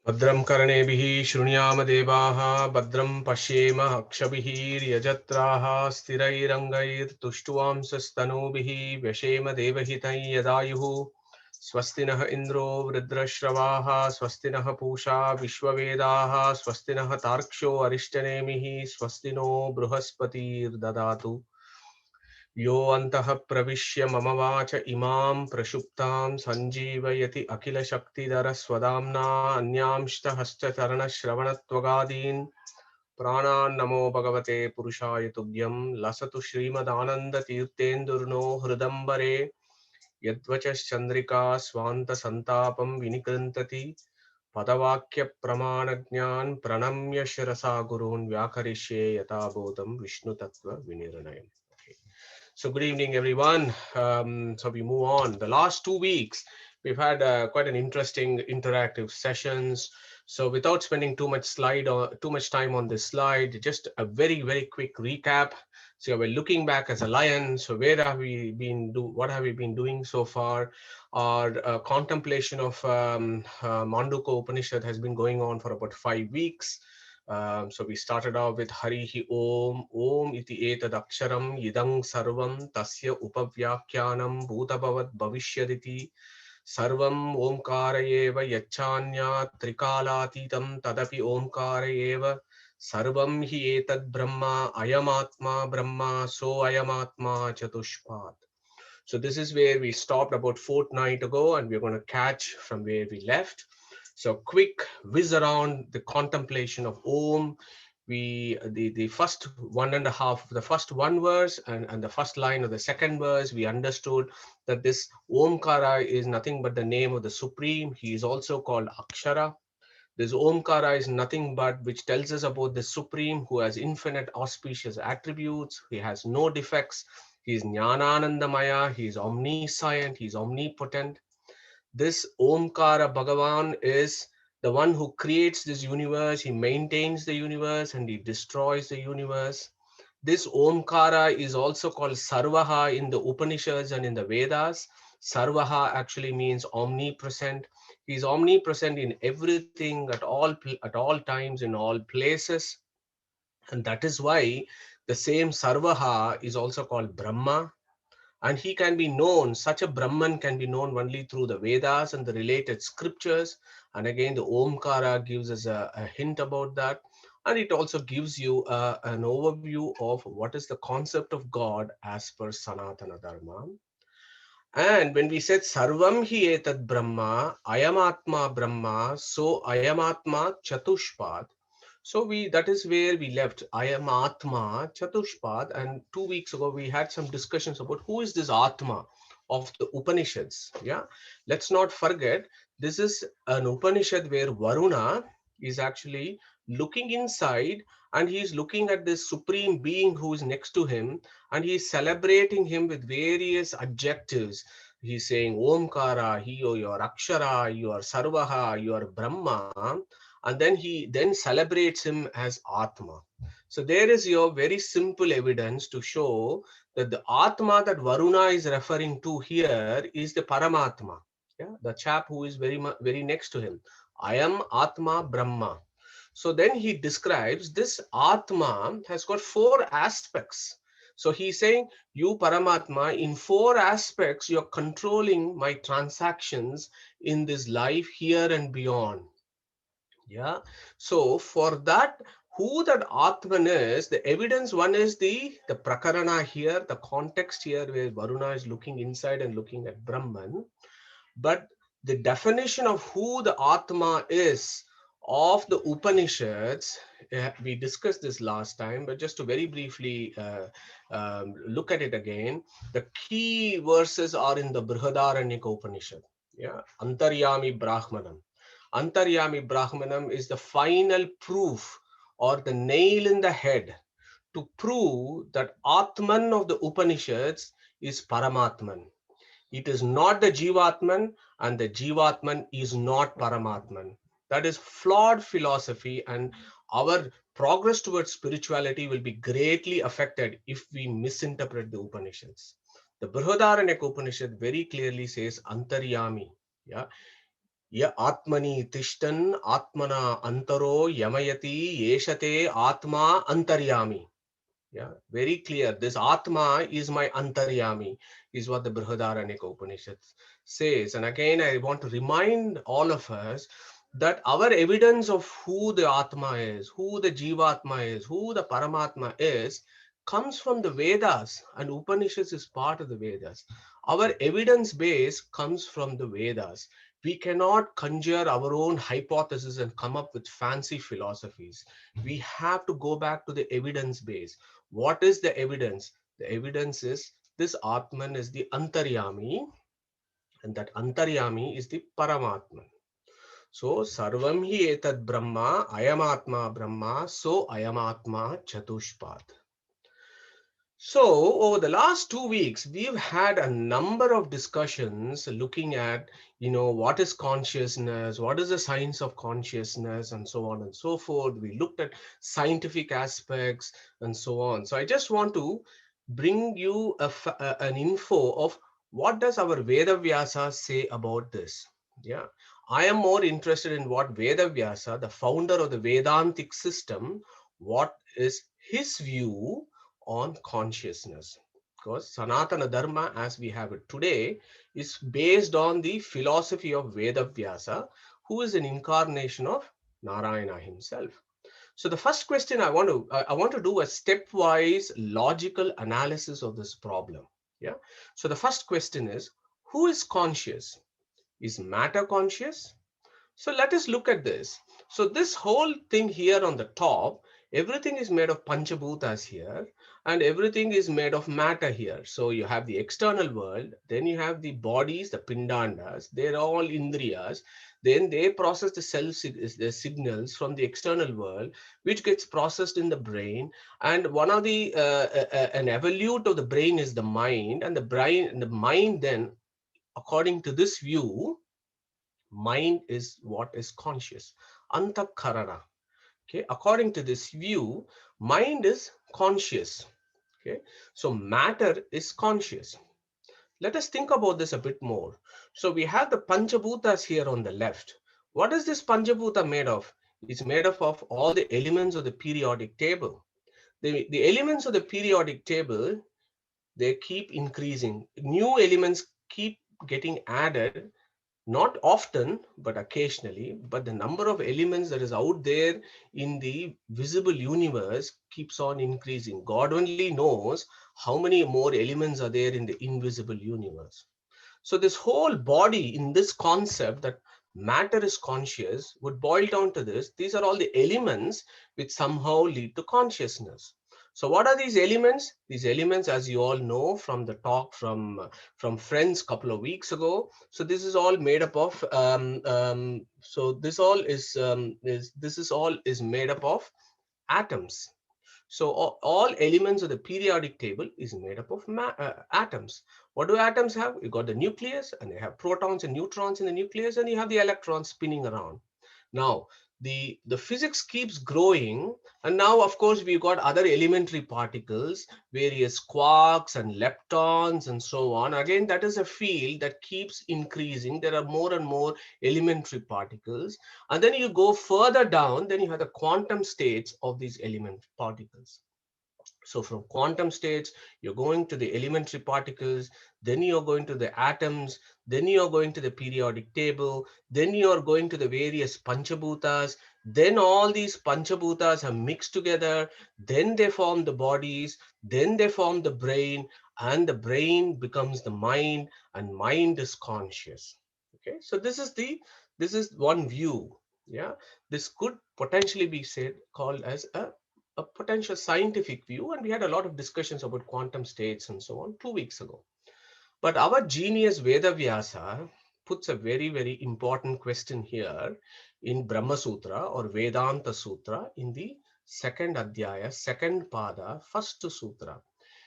भद्रं कर्णेभिः शृणुयाम देवाः भद्रं पश्येम अक्षभिः यजत्राः स्थिरैरङ्गैर्तुष्टुवांसस्तनूभिः व्यशेम देवहितं यदायुः स्वस्ति नः इन्द्रो वृद्धश्रवाः स्वस्ति नः पूषा विश्ववेदाः स्वस्ति नः तार्क्ष्यो अरिष्टनेमिः स्वस्ति नो बृहस्पतिर्ददातु यो अन्तः प्रविश्य मम वाच इमां प्रक्षुप्तां सञ्जीवयति अखिलशक्तिधरस्वधाम्ना अन्यांश्च हस्तचरणश्रवणत्वगादीन् प्राणान् नमो भगवते पुरुषाय तुभ्यं लसतु श्रीमदानन्दतीर्थेन्दुर्नो हृदम्बरे यद्वचश्चन्द्रिका स्वान्तसन्तापं विनिकृन्तति पदवाक्यप्रमाणज्ञान् प्रणम्य शिरसा गुरून् व्याकरिष्ये यथाबोधं विष्णुतत्त्वविनिर्णयम्. So good evening, everyone. So we move on. The last 2 weeks, we've had quite an interesting interactive sessions. So without spending too much time on this slide, just a very, very quick recap. So we're looking back as a lion. So where have we been what have we been doing so far? Our contemplation of Mandukya Upanishad has been going on for about 5 weeks. So we started off with Harihi Om, Om iti etad aksharam idang sarvam tasya upavyakyanam bhutabhavat bhavishyaditi sarvam omkarayeva yachanya trikalatitam tadapi omkarayeva sarvam hi etad brahma ayamatma brahma so ayamatma chatushpat. So this is where we stopped about fortnight ago, and we're going to catch from where we left. So quick whiz around the contemplation of Om. The first the first one verse and the first line of the second verse, we understood that this Omkara is nothing but the name of the Supreme. He is also called Akshara. This Omkara is nothing but which tells us about the Supreme who has infinite auspicious attributes. He has no defects. He is Jnananandamaya. He is omniscient. He is omnipotent. This Omkara Bhagavan is the one who creates this universe. He maintains the universe and he destroys the universe. This Omkara is also called Sarvaha in the Upanishads and in the Vedas. Sarvaha actually means omnipresent. He is omnipresent in everything at all times, in all places. And that is why the same Sarvaha is also called Brahma. And he can be known, such a Brahman can be known only through the Vedas and the related scriptures. And again, the Omkara gives us a hint about that. And it also gives you an overview of what is the concept of God as per Sanatana Dharma. And when we said Sarvam hi etad Brahma, Ayamatma Brahma, so Ayamatma Chatushpad. So that is where we left. I am Atma Chatushpad, and 2 weeks ago we had some discussions about who is this Atma of the Upanishads. Yeah, let's not forget this is an Upanishad where Varuna is actually looking inside and he is looking at this supreme being who is next to him and he is celebrating him with various adjectives. He's saying Omkara, you are Akshara, you are Sarvaha, you are Brahma, and then he then celebrates him as Atma. So there is your very simple evidence to show that the Atma that Varuna is referring to here is the Paramatma, yeah, the chap who is very next to him. I am Atma Brahma. So then he describes this Atma has got 4 aspects. So he's saying, you Paramatma, in 4 aspects, you're controlling my transactions in this life here and beyond. Yeah. So for that, who that Atman is, the evidence one is the Prakarana here, the context here where Varuna is looking inside and looking at Brahman. But the definition of who the Atma is of the Upanishads, we discussed this last time, but just to very briefly look at it again, the key verses are in the Brihadaranyaka Upanishad. Yeah, Antaryami Brahmanam. Antaryami Brahmanam is the final proof or the nail in the head to prove that Atman of the Upanishads is Paramatman. It is not the Jivatman, and the Jivatman is not Paramatman. That is flawed philosophy, and our progress towards spirituality will be greatly affected if we misinterpret the Upanishads. The Brihadaranyaka Upanishad very clearly says Antaryami. Yeah, Ya Atmani Tishtan Atmana Antaro Yamayati Yeshate Atma Antaryami. Yeah, very clear. This Atma is my Antaryami, is what the Brihadaranyaka Upanishad says. And again, I want to remind all of us that our evidence of who the Atma is, who the Jivatma is, who the Paramatma is, comes from the Vedas, and Upanishads is part of the Vedas. Our evidence base comes from the Vedas. We cannot conjure our own hypothesis and come up with fancy philosophies. We have to go back to the evidence base. What is the evidence? The evidence is this Atman is the Antaryami, and that Antaryami is the Paramatman. So, Sarvam hi etad Brahma, Ayamatma Brahma, so Ayamatma Chatushpat. So, over the last 2 weeks, we've had a number of discussions looking at, what is consciousness, what is the science of consciousness, and so on and so forth. We looked at scientific aspects and so on. So, I just want to bring you an info of what does our Veda Vyasa say about this. Yeah, I am more interested in what Veda Vyasa, the founder of the Vedantic system, what is his view on consciousness, because Sanatana Dharma as we have it today is based on the philosophy of Veda Vyasa, who is an incarnation of Narayana himself. So the first question I want to do a stepwise logical analysis of this problem. Yeah. So the first question is, who is conscious? Is matter conscious? So let us look at this. So this whole thing here on the top, everything is made of Panchabhutas here, and everything is made of matter here. So you have the external world, then you have the bodies, the Pindandas, they're all Indriyas. Then they process the signals from the external world, which gets processed in the brain. And one of an evolute of the brain is the mind, and the mind then, according to this view, mind is what is conscious. Antakarana. Okay, according to this view, mind is conscious. Okay, so matter is conscious. Let us think about this a bit more. So we have the Panchabhutas here on the left. What is this Panchabhuta made of? It's made up of all the elements of the periodic table. The elements of the periodic table, they keep increasing. New elements keep getting added, not often but occasionally, but the number of elements that is out there in the visible universe keeps on increasing. God only knows how many more elements are there in the invisible universe. So this whole body in this concept that matter is conscious would boil down to this: these are all the elements which somehow lead to consciousness. So what are these elements? These elements, as you all know from the talk from friends couple of weeks ago. So this is all made up of so this all is this is all is made up of atoms. So all elements of the periodic table is made up of atoms. What do atoms have? You got the nucleus, and they have protons and neutrons in the nucleus, and you have the electrons spinning around. Now, the physics keeps growing, and now, of course, we've got other elementary particles, various quarks and leptons and so on. Again, that is a field that keeps increasing. There are more and more elementary particles. And then you go further down, then you have the quantum states of these element particles. So from quantum states, you're going to the elementary particles, then you're going to the atoms, then you're going to the periodic table, then you're going to the various panchabhutas, then all these panchabhutas are mixed together, then they form the bodies, then they form the brain, and the brain becomes the mind, and mind is conscious. Okay, so this is one view. Yeah, this could potentially be said called as a potential scientific view, and we had a lot of discussions about quantum states and so on 2 weeks ago. But our genius Vedavyasa puts a very, very important question here in Brahma Sutra or Vedanta Sutra in the second Adhyaya, second Pada, first Sutra.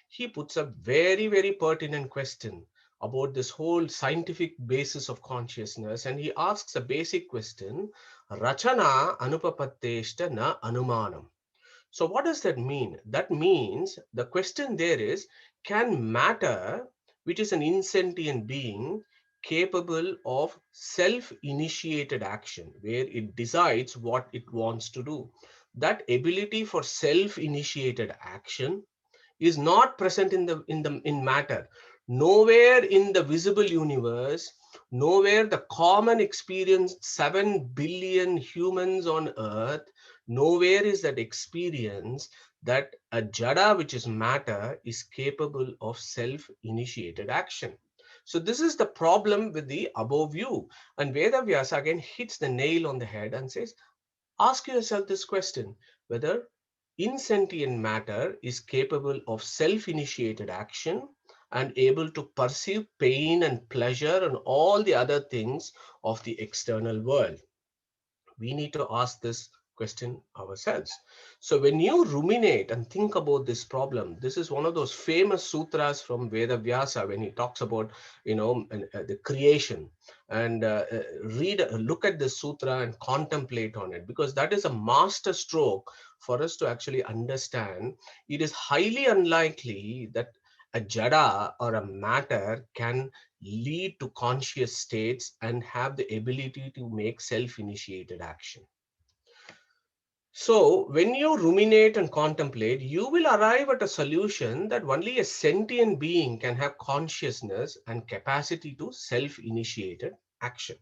He puts a very, very pertinent question about this whole scientific basis of consciousness, and he asks a basic question: Rachana anupapatteshta na anumanam. So what does that mean? That means the question there is, can matter, which is an insentient being, capable of self-initiated action, where it decides what it wants to do. That ability for self-initiated action is not present in matter. Nowhere in the visible universe, nowhere the common experience, 7 billion humans on earth, nowhere is that experience that a jada, which is matter, is capable of self-initiated action. So this is the problem with the above view. And Veda Vyasa again hits the nail on the head and says, ask yourself this question, whether insentient matter is capable of self-initiated action and able to perceive pain and pleasure and all the other things of the external world. We need to ask this question ourselves. So when you ruminate and think about this problem, this is one of those famous sutras from Veda Vyasa when he talks about, the creation. And look at this sutra and contemplate on it, because that is a master stroke for us to actually understand. It is highly unlikely that a jada or a matter can lead to conscious states and have the ability to make self-initiated action. So when you ruminate and contemplate, you will arrive at a solution that only a sentient being can have consciousness and capacity to self-initiated action.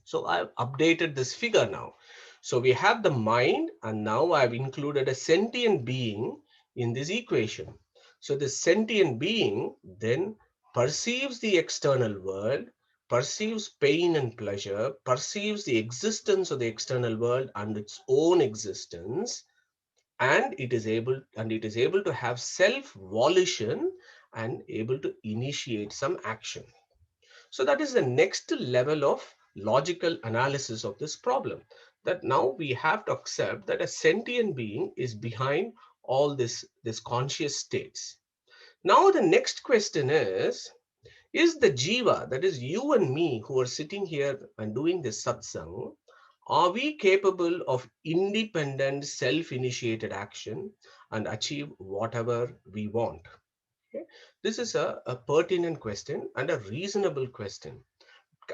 So I've updated this figure now. So we have the mind, and now I've included a sentient being in this equation. So the sentient being then perceives the external world, perceives pain and pleasure, perceives the existence of the external world and its own existence, and it is able to have self-volition and able to initiate some action. So that is the next level of logical analysis of this problem. That now we have to accept that a sentient being is behind all this conscious states. Now the next question is the Jiva, that is you and me who are sitting here and doing this satsang, are we capable of independent self-initiated action and achieve whatever we want? Okay? This is a pertinent question and a reasonable question.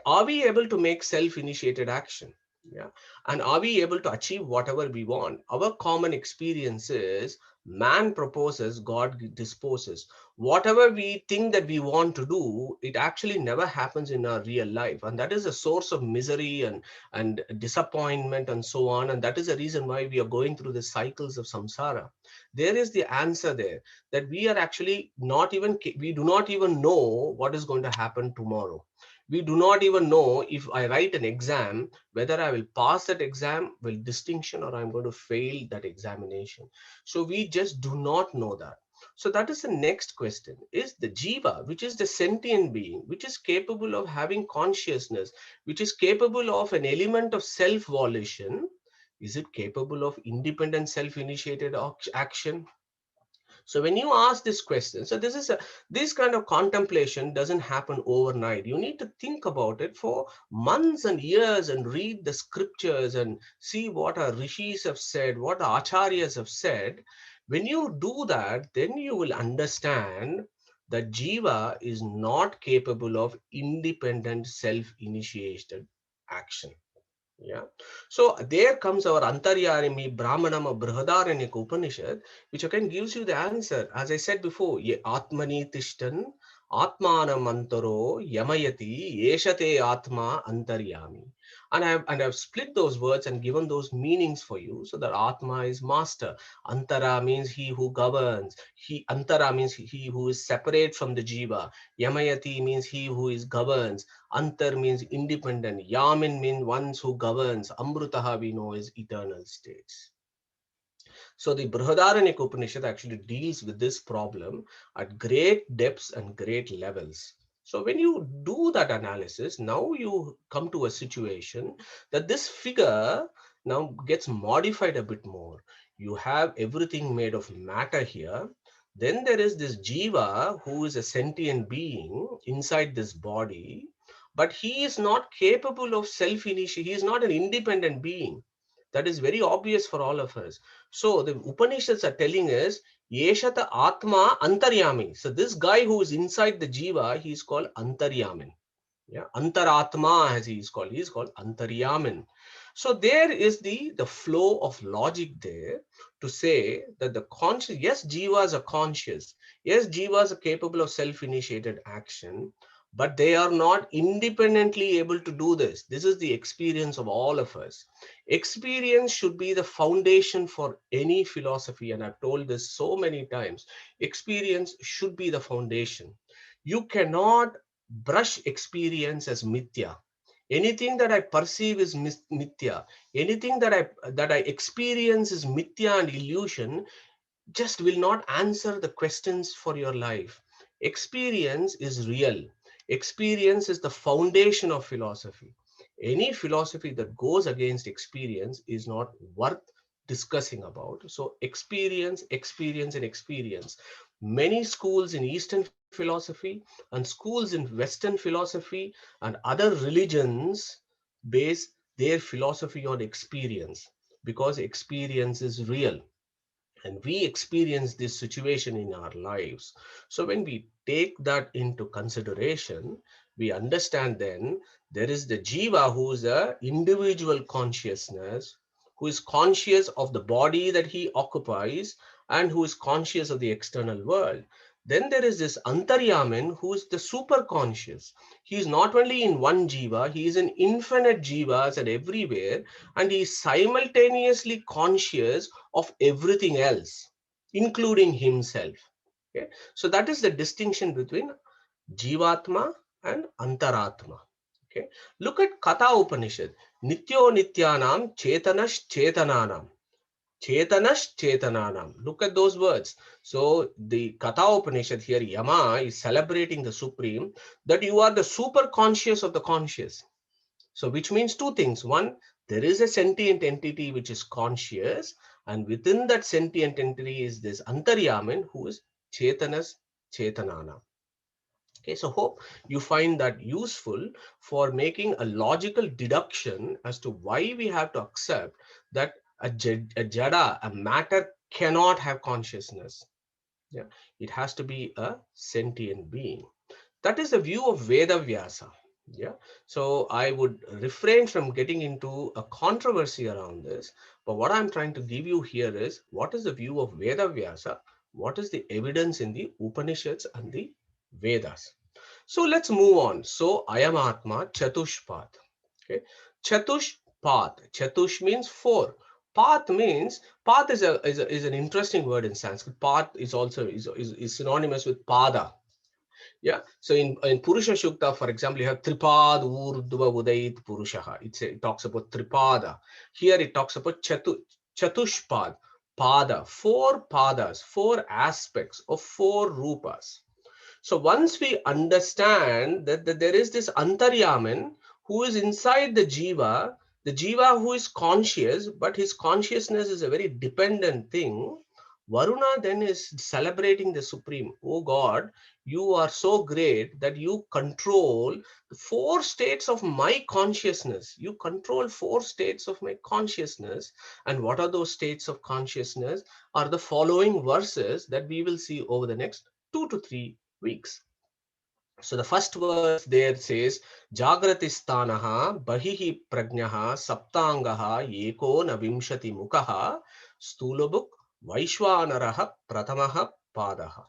Are we able to make self-initiated action? Yeah. And are we able to achieve whatever we want? Our common experience is man proposes, God disposes. Whatever we think that we want to do, it actually never happens in our real life. And that is a source of misery and disappointment and so on. And that is the reason why we are going through the cycles of samsara. There is the answer there, that we are actually we do not even know what is going to happen tomorrow. We do not even know if I write an exam, whether I will pass that exam with distinction or I'm going to fail that examination. So we just do not know that. So that is the next question. Is the Jiva, which is the sentient being, which is capable of having consciousness, which is capable of an element of self-volition, is it capable of independent self-initiated action? So when you ask this question, so this kind of contemplation doesn't happen overnight. You need to think about it for months and years and read the scriptures and see what our rishis have said, what the acharyas have said. When you do that, then you will understand that Jiva is not capable of independent self-initiated action. Yeah. So there comes our Antaryarimi Brahmanama Brihadaranyaka Upanishad, which again gives you the answer. As I said before, Ye Atmani Tishtan, Atmanam Antaro, Yamayati, Yeshate Atma Antaryami. And I've split those words and given those meanings for you. So that Atma is master. Antara means he who governs. Antara means he who is separate from the Jiva. Yamayati means he who is governs. Antar means independent. Yamin means ones who governs. Amrutaha we know is eternal states. So the Brihadaranyaka Upanishad actually deals with this problem at great depths and great levels. So when you do that analysis, now you come to a situation that this figure now gets modified a bit more. You have everything made of matter here. Then there is this Jiva who is a sentient being inside this body, but he is not capable of self-initiation. He is not an independent being. That is very obvious for all of us. So the Upanishads are telling us, Yeshata Atma Antaryami. So this guy who is inside the Jiva, he is called Antaryamin. Yeah, Antaratma, as he is called Antaryaman. So there is the flow of logic there to say that the conscious, yes, jivas are conscious, yes, jivas are capable of self-initiated action, but they are not independently able to do this. This is the experience of all of us. Experience should be the foundation for any philosophy, and I've told this so many times. Experience should be the foundation. You cannot brush experience as mithya. Anything that I perceive is mithya. Anything that I experience is mithya and illusion, just will not answer the questions for your life. Experience is real. Experience is the foundation of philosophy. Any philosophy that goes against experience is not worth discussing about. So experience, experience, and experience. Many schools in Eastern philosophy and schools in Western philosophy and other religions base their philosophy on experience, because experience is real and we experience this situation in our lives. So when we take that into consideration, we understand then there is the jiva, who is a individual consciousness, who is conscious of the body that he occupies and who is conscious of the external world. Then there is this antaryaman, who is the super conscious. He is not only in one jiva, he is in infinite jivas and everywhere, and he is simultaneously conscious of everything else, including himself. Okay? So that is the distinction between Jivatma and Antaratma. Okay? Look at Katha Upanishad. Nityo Nityanam Chetanash Chetananam. Chetanash Chetananam. Look at those words. So the Katha Upanishad here, Yama is celebrating the Supreme, that you are the super conscious of the conscious. So which means two things. One, there is a sentient entity which is conscious, and within that sentient entity is this Antaryaman who is Chetanas Chetanana. Okay, so hope you find that useful for making a logical deduction as to why we have to accept that a jada, a matter, cannot have consciousness. Yeah, it has to be a sentient being. That is the view of Veda Vyasa. Yeah. So I would refrain from getting into a controversy around this. But what I'm trying to give you here is what is the view of Veda Vyasa? What is the evidence in the Upanishads and the Vedas? So let's move on. So Ayam Atma Chatushpat. Okay. Chatushpat. Chatush means four. Path means path is an interesting word in Sanskrit. Path is also is synonymous with pada. Yeah. So in Purusha Shukta, for example, you have Tripad Urdhva Udait Purushaha. It talks about Tripada. Here it talks about Chatushpad. Pada. Four padas, four aspects of four rupas. So once we understand that there is this Antaryaman who is inside the Jiva who is conscious, but his consciousness is a very dependent thing. Varuna then is celebrating the Supreme. Oh God, you are so great that you control four states of my consciousness. You control four states of my consciousness. And what are those states of consciousness? Are the following verses that we will see over the next 2 to 3 weeks. So the first verse there says, Jagratistanaha Bahihi Prajnaha Saptangaha Eko Navimshati Mukaha Stulabuk Vaishwanaraha Pratamaha Padaha.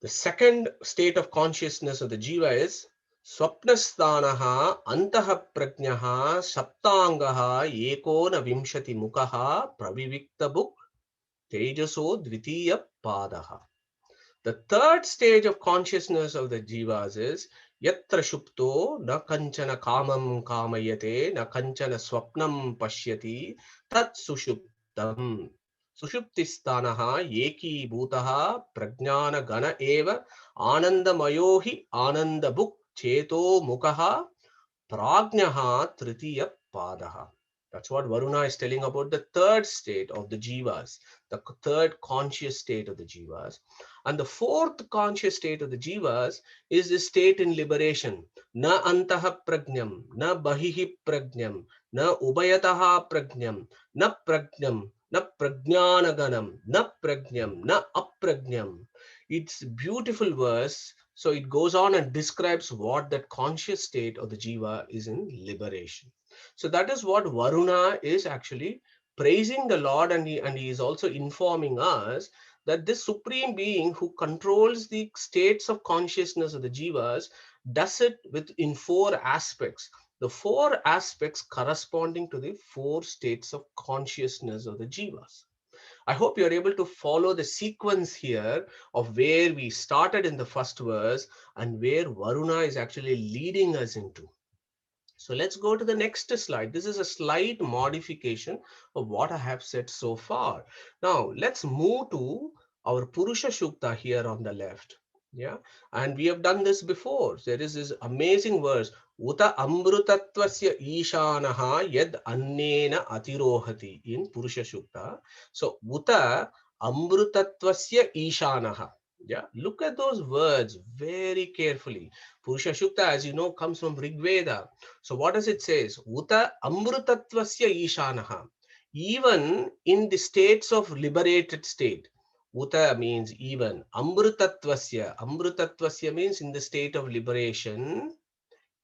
The second state of consciousness of the Jiva is Swapnasthanaha Antaha Prajnaha Saptangaha Eko Navimshati Mukaha Praviviktabuk Tejaso Dvitiya Padaha. The third stage of consciousness of the jivas is Yatra Shupto na kanchana kamam kamayate na kanchana swapnam pashyati tat sushuptam. Sushuptistanaha yeki bhutaha prajnana gana eva anandamayohi anandabuk cheto mukaha prajnaha tritiya padaha. That's what Varuna is telling about the third state of the jivas, the third conscious state of the jivas. And the fourth conscious state of the jivas is the state in liberation. Na antaha prajnam, na bahihi prajnam, na ubayataha prajnam, na prajnam, na prajnanaganam, na prajnam, na aprajnam. It's a beautiful verse So it goes on and describes what that conscious state of the jiva is in liberation. So that is what Varuna is actually praising the Lord, and he is also informing us that this supreme being who controls the states of consciousness of the jivas does it in four aspects. The four aspects corresponding to the four states of consciousness of the jivas. I hope you're able to follow the sequence here of where we started in the first verse and where Varuna is actually leading us into. So let's go to the next slide. This is a slight modification of what I have said so far. Now let's move to our Purusha Shukta here on the left. Yeah, and we have done this before. There is this amazing verse, Uta Amrutatvasya Ishanaha Yad Annena Atirohati in Purusha Shukta. So Uta Amrutatvasya Ishanaha. Yeah, look at those words very carefully. Purusha Shukta, as you know, comes from Rig Veda. So what does it say? Uta Amrutatvasya Ishanaha. Even in the states of liberated state, Uta means even. Amrutatvasya. Amrutatvasya means in the state of liberation.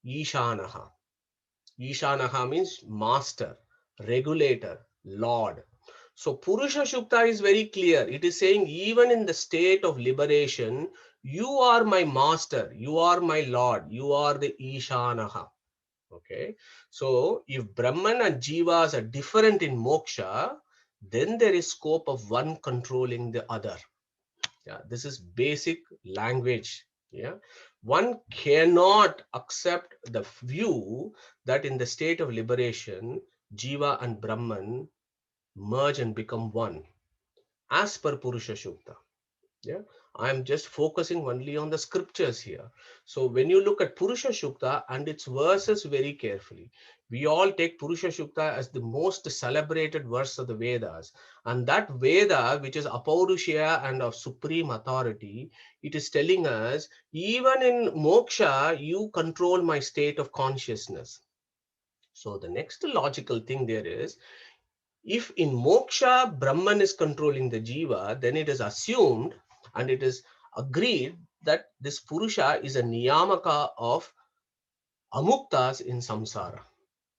Ishanaha. Ishanaha means master, regulator, lord. So Purusha Shukta is very clear. It is saying even in the state of liberation, you are my master, you are my lord, you are the Ishanaha. Okay. So if Brahman and Jivas are different in moksha, then there is scope of one controlling the other. Yeah, this is basic language. Yeah, one cannot accept the view that in the state of liberation, Jiva and Brahman merge and become one, as per Purusha Shukta. Yeah, I'm just focusing only on the scriptures here. So when you look at Purusha Shukta and its verses very carefully, we all take Purusha Shukta as the most celebrated verse of the Vedas. And that Veda, which is Apaurushya and of supreme authority, it is telling us, even in moksha, you control my state of consciousness. So the next logical thing there is, if in moksha Brahman is controlling the jiva, then it is assumed and it is agreed that this Purusha is a niyamaka of amuktas in samsara.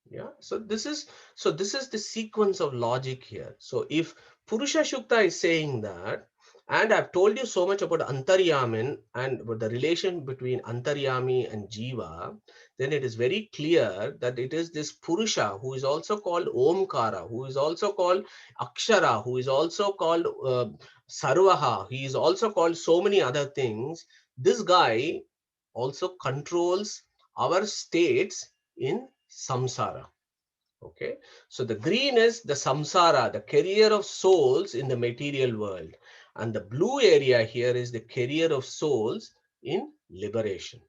Yeah, so this is the sequence of logic here. So if Purusha Shukta is saying that, and I've told you so much about Antaryamin and about the relation between Antaryami and Jiva, then it is very clear that it is this Purusha who is also called Omkara, who is also called Akshara, who is also called Sarvaha, he is also called so many other things. This guy also controls our states in samsara. Okay, so the green is the samsara, the career of souls in the material world, and the blue area here is the career of souls in liberation.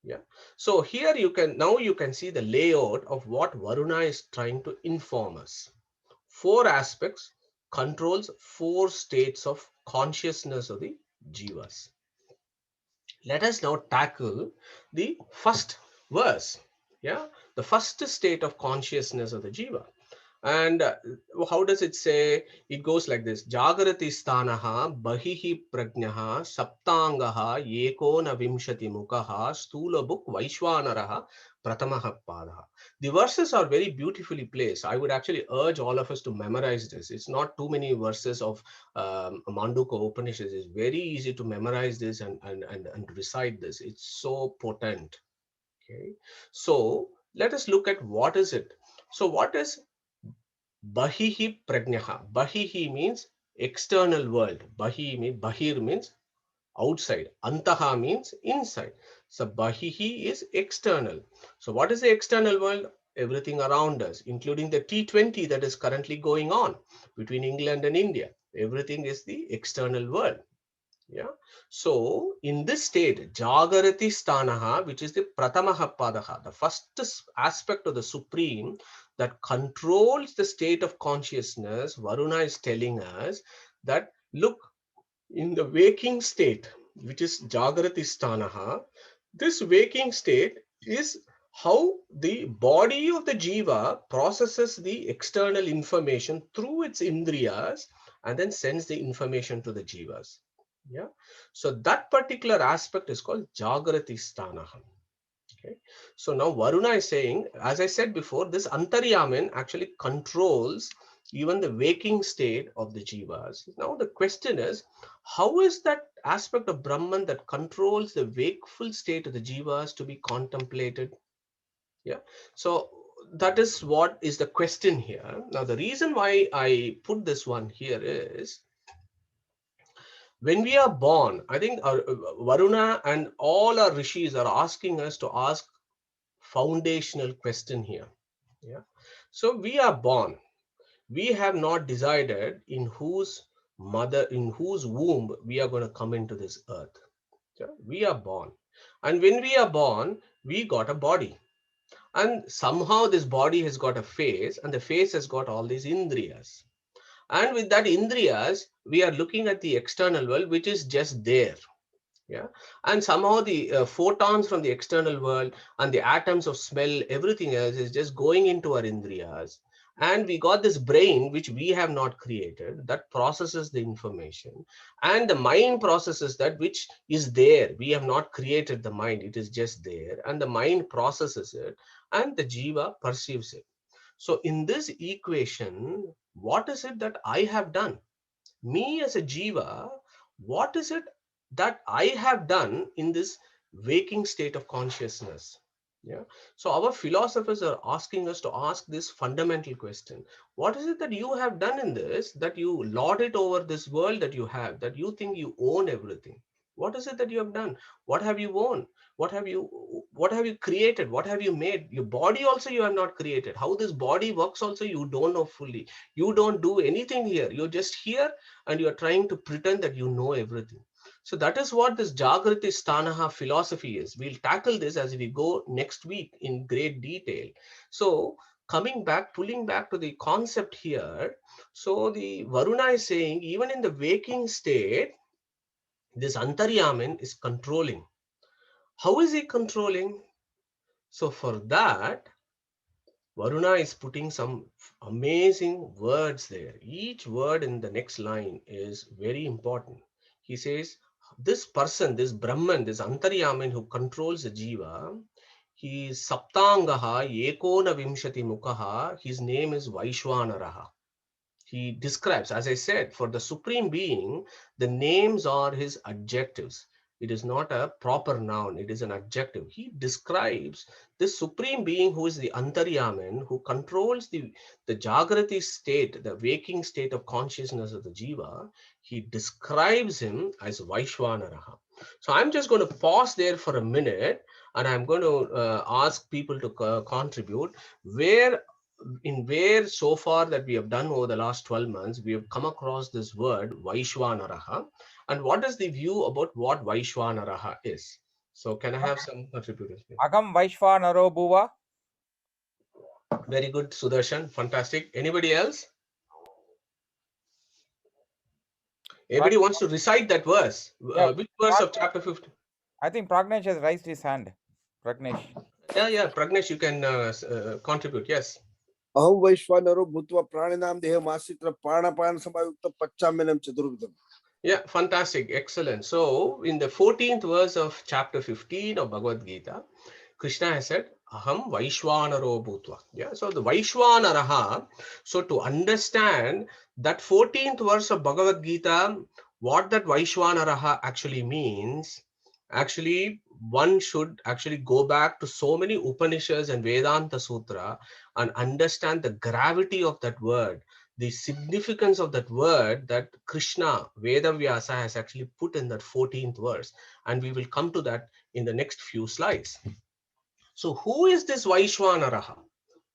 Yeah, so here you can see the layout of what Varuna is trying to inform us. Four aspects controls four states of consciousness of the jivas. Let us now tackle the first verse. Yeah, the first state of consciousness of the jiva. And how does it say? It goes like this: Jagrati sthanaha bahihi prajnaha saptangaha ekona vimshati mukaha stula book Vaishwanaraha pratamaha padaha. The verses are very beautifully placed. I would actually urge all of us to memorize this. It's not too many verses of Mandukya Upanishad. It's very easy to memorize this and recite this. It's so potent. Okay, so let us look at what is it. So what is Bahihi prajnaha? Bahihi means external world. Bahir means outside. Antaha means inside. So Bahihi is external. So what is the external world? Everything around us, including the T20 that is currently going on between England and India. Everything is the external world. Yeah. So in this state, Jagarati Stanaha, which is the Pratamaha Padaha, the first aspect of the Supreme that controls the state of consciousness, Varuna is telling us that, look, in the waking state, which is Jagarati Stanaha, this waking state is how the body of the Jiva processes the external information through its Indriyas and then sends the information to the Jivas. Yeah. So that particular aspect is called Jagrati Stanaha. Okay. So now Varuna is saying, as I said before, this Antaryaman actually controls even the waking state of the Jivas. Now the question is, how is that aspect of Brahman that controls the wakeful state of the Jivas to be contemplated? Yeah. So that is what is the question here. Now the reason why I put this one here is, when we are born, I think our, Varuna and all our rishis are asking us to ask foundational question here. Yeah. So we are born. We have not decided in whose womb we are going to come into this earth. Yeah? We are born. And when we are born, we got a body. And somehow this body has got a face, and the face has got all these indriyas. And with that indriyas, we are looking at the external world, which is just there. Yeah. And somehow the photons from the external world and the atoms of smell, everything else is just going into our indriyas. And we got this brain which we have not created, that processes the information, and the mind processes that which is there. We have not created the mind, it is just there, and the mind processes it, and the jiva perceives it. So in this equation, what is it that I have done? Me as a jiva, what is it that I have done in this waking state of consciousness? Yeah. So our philosophers are asking us to ask this fundamental question. What is it that you have done in this, that you lord it over this world that you have, that you think you own everything? What is it that you have done? What have you owned? What have you created? What have you made? Your body also you have not created. How this body works also you don't know fully. You don't do anything here. You're just here, and you are trying to pretend that you know everything. So that is what this Jagrati Stanaha philosophy is. We'll tackle this as we go next week in great detail. So coming back, pulling back to the concept here. So the Varuna is saying, even in the waking state, this Antaryaman is controlling. How is he controlling? So for that, Varuna is putting some amazing words there. Each word in the next line is very important. He says, this person, this Brahman, this Antaryaman who controls the Jiva, he is Saptangaha Ekona Vimshati Mukaha. His name is Vaishwanaraha. He describes, as I said, for the Supreme Being, the names are his adjectives. It is not a proper noun, it is an adjective. He describes the Supreme Being who is the Antaryaman, who controls the Jagrati state, the waking state of consciousness of the Jiva. He describes him as Vaishwanaraha. So I'm just going to pause there for a minute, and I'm going to ask people to contribute. Where so far that we have done over the last 12 months, we have come across this word Vaishwanaraha, and what is the view about what Vaishwanaraha is? So can I have some contributors here? Agam Vaishwanaro Bhuva. Very good, Sudarshan, fantastic. Anybody else? Anybody wants to recite that verse? Yeah, Which verse of chapter 50? I think Pragnesh has raised his hand. Pragnesh. Yeah, Pragnesh, you can contribute. Yes. अहम वैश्वानरो भूत्वा प्राणिनाम देहमाश्रित्य प्राणापान समायुक्त पच्चाम्यनम चतुर्विधम. Yeah, fantastic, excellent. So in the 14th verse of chapter 15 of Bhagavad Gita, Krishna has said, Aham Vaishwanaro Bhutva. Yeah, so the Vaishwanaraha. So to understand that 14th verse of Bhagavad Gita, what that Vaishwanaraha actually means, actually one should actually go back to so many Upanishads and Vedanta Sutra and understand the gravity of that word, the significance of that word that Krishna, Veda Vyasa, has actually put in that 14th verse. And we will come to that in the next few slides. So who is this Vaishwanaraha?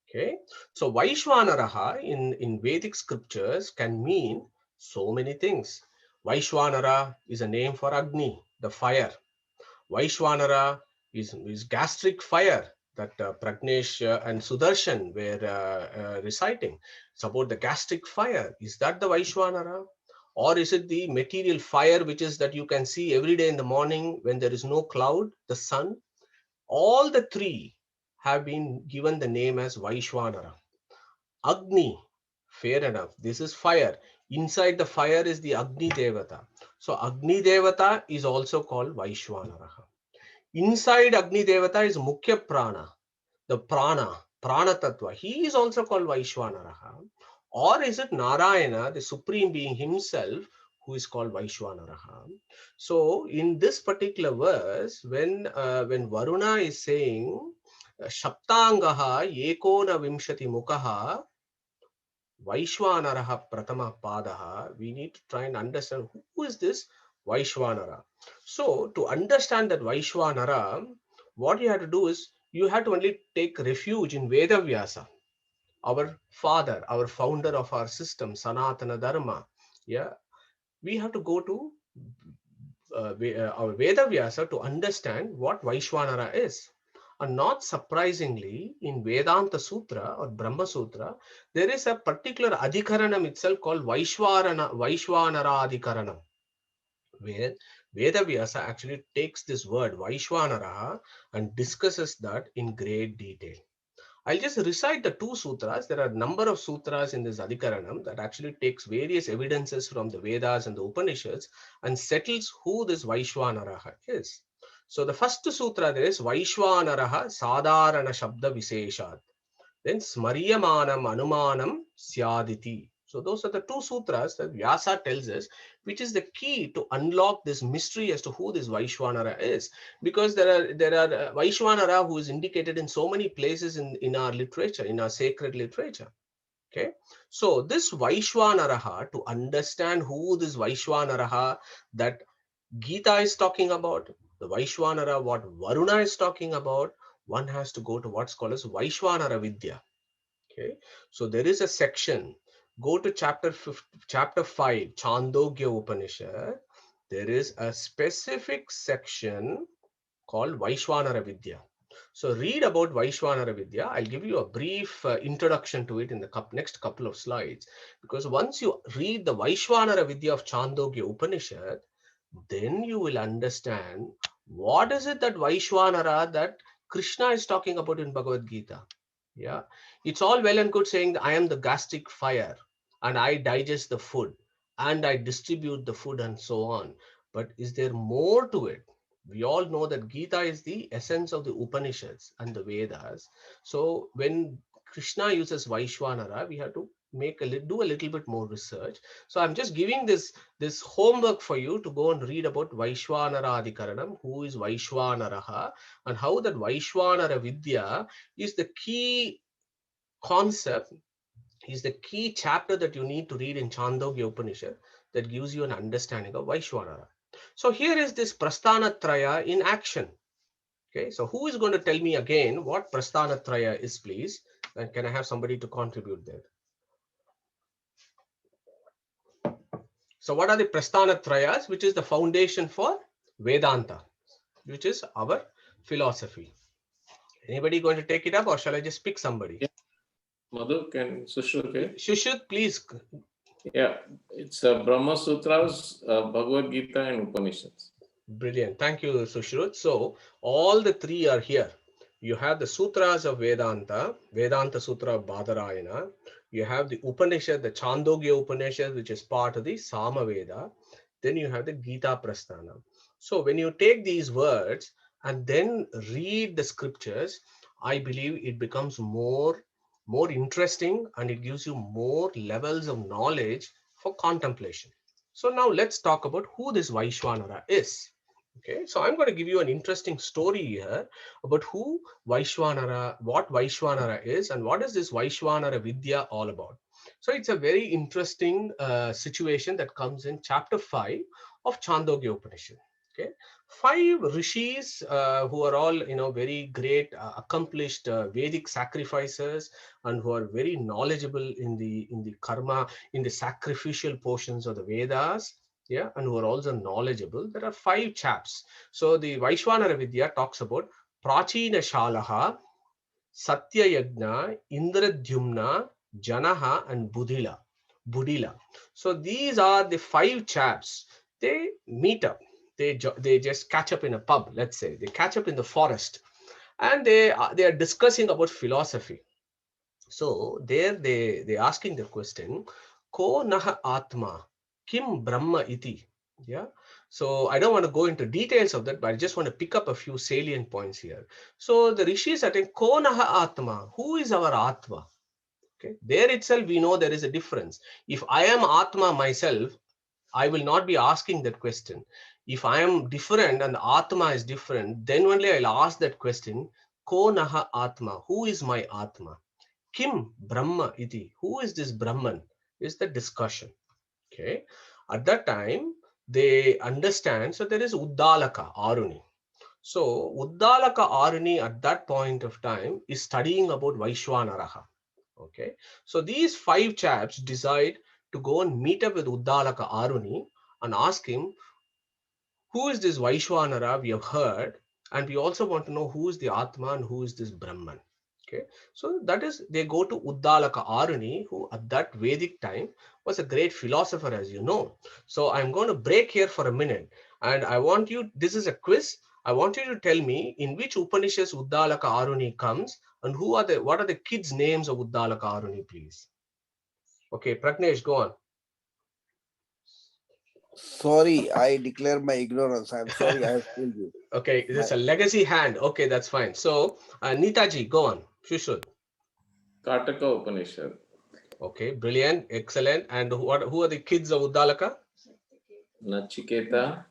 Okay, so Vaishwanaraha in Vedic scriptures can mean so many things. Vaishwanara is a name for Agni, the fire. Vaishwanara is gastric fire that Pragnesh and Sudarshan were reciting. It's about the gastric fire. Is that the Vaishwanara? Or is it the material fire which is that you can see every day in the morning when there is no cloud, the sun? All the three have been given the name as Vaishwanara. Agni, fair enough, this is fire. Inside the fire is the Agni Devata. So Agni Devata is also called Vaishwanara. Inside Agni Devata is Mukhya Prana, the Prana Tattva. He is also called Vaishwanara. Or is it Narayana, the Supreme Being himself, who is called Vaishwanara? So in this particular verse, when Varuna is saying Shaptangaha Ekona Vimshati Mukaha Vaishwanara Pratama Padaha, we need to try and understand who is this Vaishwanara. So to understand that Vaishwanara, what you have to do is you have to only take refuge in Veda Vyasa, our father, our founder of our system, Sanatana Dharma. Yeah, we have to go to our Veda Vyasa to understand what Vaishwanara is. And not surprisingly, in Vedanta Sutra or Brahma Sutra, there is a particular adhikaranam itself called Vaishwanara Adhikaranam, where Veda Vyasa actually takes this word Vaishwanara and discusses that in great detail. I'll just recite the two sutras. There are a number of sutras in this Adhikaranam that actually takes various evidences from the Vedas and the Upanishads and settles who this Vaishwanaraha is. So the first sutra there is Vaishwanaraha Sadharana Shabda Viseshat. Then Smaryamanam Anumanam Syaditi. So those are the two sutras that Vyasa tells us, which is the key to unlock this mystery as to who this Vaishwanara is. Because there are Vaishwanara who is indicated in so many places in our literature, in our sacred literature. Okay, so this Vaishwanaraha, to understand who this Vaishwanaraha that Gita is talking about, the Vaishwanara, what Varuna is talking about, one has to go to what's called as Vaishwanara Vidya. Okay, so there is a section. Go to chapter 5, Chandogya Upanishad. There is a specific section called Vaishwanara Vidya. So read about Vaishwanara Vidya. I'll give you a brief introduction to it in the next couple of slides. Because once you read the Vaishwanara Vidya of Chandogya Upanishad, then you will understand what is it that Vaishwanara that Krishna is talking about in Bhagavad Gita. Yeah, it's all well and good saying I am the gastric fire and I digest the food and I distribute the food and so on. But is there more to it? We all know that Gita is the essence of the Upanishads and the Vedas. So when Krishna uses Vaishwanara, we have to do a little bit more research. So I'm just giving this homework for you to go and read about Vaishwanara Adhikaranam, who is Vaishwanaraha, and how that Vaishwanara Vidya is the key concept, is the key chapter that you need to read in Chandogya Upanishad that gives you an understanding of Vaishwanara. So here is this Prasthanatraya in action. Okay, so who is going to tell me again what Prasthanatraya is, please? And can I have somebody to contribute there? So what are the Prasthanatrayas, which is the foundation for Vedanta, which is our philosophy? Anybody going to take it up or shall I just pick somebody? Yeah. Madhu, can Sushruta? Shushut, please. Yeah, it's Brahma Sutras, Bhagavad Gita, and Upanishads. Brilliant. Thank you, Sushrut. So all the three are here. You have the sutras of Vedanta, Vedanta Sutra of Badarayana. You have the Upanishad, the Chandogya Upanishad, which is part of the Samaveda. Then you have the Gita Prasthana. So when you take these words and then read the scriptures, I believe it becomes more interesting and it gives you more levels of knowledge for contemplation. So now let's talk about who this Vaishwanara is. Okay, so I'm going to give you an interesting story here about who Vaishwanara, what Vaishwanara is, and what is this Vaishwanara Vidya all about. So it's a very interesting situation that comes in chapter 5 of Chandogya Upanishad. Okay, 5 rishis who are all very great, accomplished Vedic sacrificers and who are very knowledgeable in the karma, in the sacrificial portions of the Vedas. Yeah, and who are also knowledgeable. There are 5 chaps. So the Vaishwanara Vidya talks about Prachina Shalaha, Satya Yagna, Indradyumna, Janaha, and Budila. So these are the 5 chaps. They meet up. They just catch up in a pub. Let's say they catch up in the forest, and they are discussing about philosophy. So there they asking the question, ko naha atma, kim brahma iti. Yeah. So I don't want to go into details of that, but I just want to pick up a few salient points here. So the rishis are saying, ko naha atma, who is our atma? Okay. There itself, we know there is a difference. If I am atma myself, I will not be asking that question. If I am different and Atma is different, then only I'll ask that question, Ko naha Atma? Who is my Atma? Kim Brahma iti? Who is this Brahman? Is the discussion. Okay. At that time, they understand. So there is Uddalaka, Aruni. So Uddalaka Aruni at that point of time is studying about Vaishwanara. Okay. So these 5 chaps decide to go and meet up with Uddalaka Aruni and ask him, who is this Vaishwanara we have heard, and we also want to know who is the Atma and who is this Brahman. Okay, so that is, they go to Uddalaka Aruni, who at that Vedic time was a great philosopher, as you know. So I'm going to break here for a minute, and I want you, this is a quiz. I want you to tell me in which Upanishads Uddalaka Aruni comes, and what are the kids' names of Uddalaka Aruni, please. Okay, Pragnesh, go on. Sorry, I declare my ignorance. I'm sorry, I have told you. Okay, it's a legacy hand. Okay, that's fine. So, Neetaji, go on. Shushud. Kataka Upanishad. Okay, brilliant, excellent. And who are the kids of Uddalaka? Nachiketa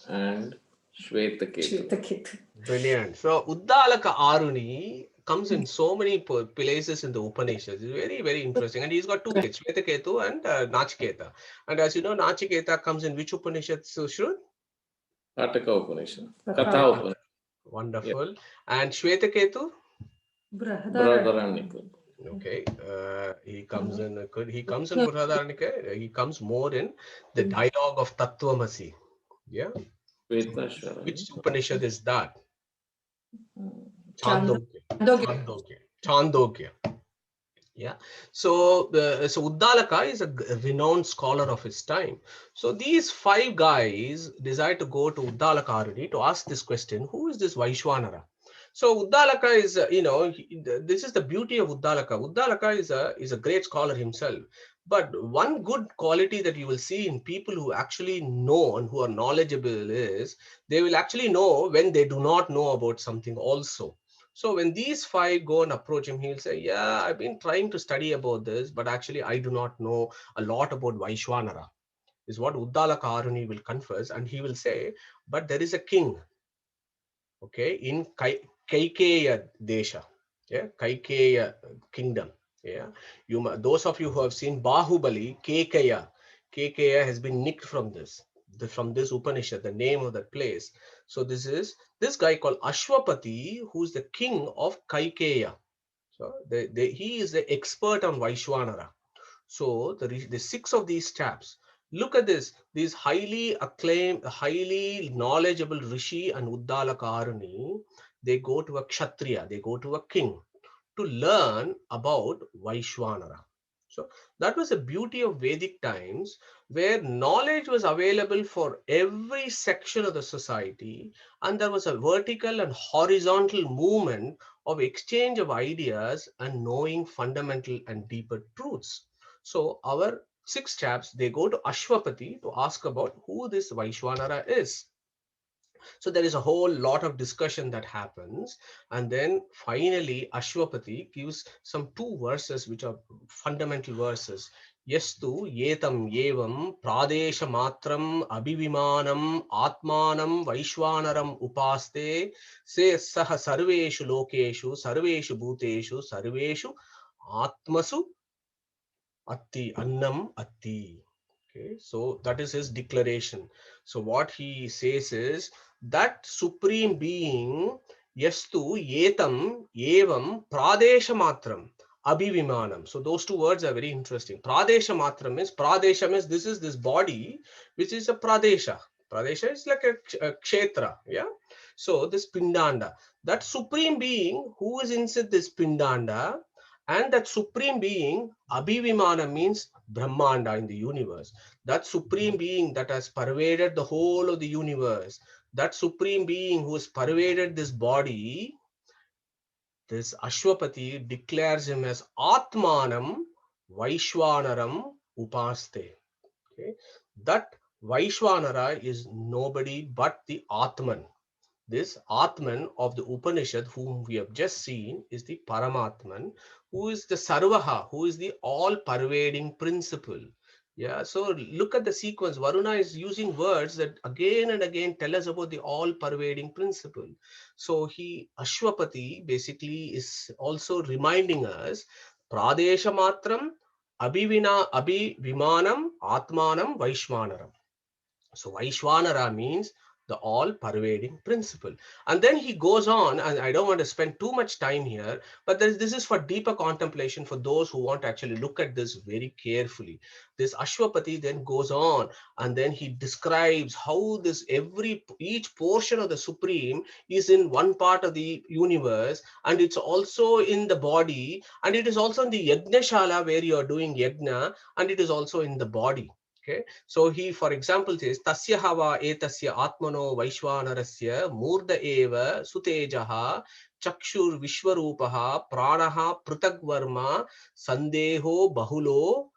and Shvetaketu. Brilliant. So, Uddalaka Aruni comes in so many places in the Upanishads. It's very, very interesting. And he's got 2 kids, Shvetaketu and Nachiketa. And as you know, Nachiketa comes in which Upanishad, Shushud? Kataka Upanishad. Katha Upanishad. Wonderful. Yeah. And Shvetaketu? Brahadaranика. Okay, he comes in Brihadaranика. He comes more in the dialogue of Tattvamasi. Yeah. Which Upanishad is that? Chandogya. Yeah. So Uddalaka is a renowned scholar of his time. So these 5 guys decide to go to Uddalaka Aruni to ask this question: who is this Vaishwanara? So Uddalaka is, this is the beauty of Uddalaka. Uddalaka is a great scholar himself. But one good quality that you will see in people who actually know and who are knowledgeable is they will actually know when they do not know about something also. So when these 5 go and approach him, he'll say, yeah, I've been trying to study about this, but actually I do not know a lot about Vaishwanara, is what Uddalaka Aruni will confess. And he will say, but there is a king, okay, in Kaikeya Desha, yeah, Kaikeya kingdom. Yeah, those of you who have seen Bahubali, Kaikeya has been nicked from this Upanishad, the name of that place. So this guy called Ashwapati, who's the king of Kaikeya. So he is the expert on Vaishwanara. So the 6 of these chaps, look at this, these highly acclaimed, highly knowledgeable Rishi and Uddalaka Aruni, they go to a Kshatriya, they go to a king to learn about Vaishwanara. So that was the beauty of Vedic times, where knowledge was available for every section of the society, and there was a vertical and horizontal movement of exchange of ideas and knowing fundamental and deeper truths. So our 6 chaps, they go to Ashwapati to ask about who this Vaishwanara is. So there is a whole lot of discussion that happens. And then finally, Ashwapati gives some 2 verses, which are fundamental verses. Yastu yetam yevam pradesha matram abhivimanam atmanam vaishwanaram upaste se saha sarveshu lokeshu sarveshu bhuteshu sarveshu atmasu atti annam atti. Okay, so that is his declaration. So what he says is that supreme being, yastu yetam evam pradesha matram abhivimanam. So those 2 words are very interesting. Pradesha matram means this is this body, which is a pradesha. Pradesha is like a kshetra. Yeah. So this pindanda, that supreme being who is inside this pindanda, and that supreme being, abhivimana means Brahmanda in the universe. That supreme being that has pervaded the whole of the universe, that supreme being who has pervaded this body, this Ashwapati declares him as Atmanam Vaishwanaram upaste. Okay, that Vaishwanara is nobody but the Atman. This Atman of the Upanishad, whom we have just seen, is the Paramatman, who is the Sarvaha, who is the all-pervading principle. Yeah, so look at the sequence. Varuna is using words that again and again tell us about the all-pervading principle. So Ashwapati basically is also reminding us, Pradesha Matram, Abhivimanam, Atmanam, Vaishwanaram. So Vaishwanara means the all-pervading principle. And then he goes on, and I don't want to spend too much time here, but this is for deeper contemplation for those who want to actually look at this very carefully. This Ashwapati then goes on, and then he describes how each portion of the Supreme is in one part of the universe, and it's also in the body, and it is also in the Yajna where you are doing Yajna, and it is also in the body. Okay, so he, for example, says, Tasya hava etasya atmano vaishwanarasya murda eva sutejaha chakshur vishwarupaha pranaha pritagvarma sandeho bahulo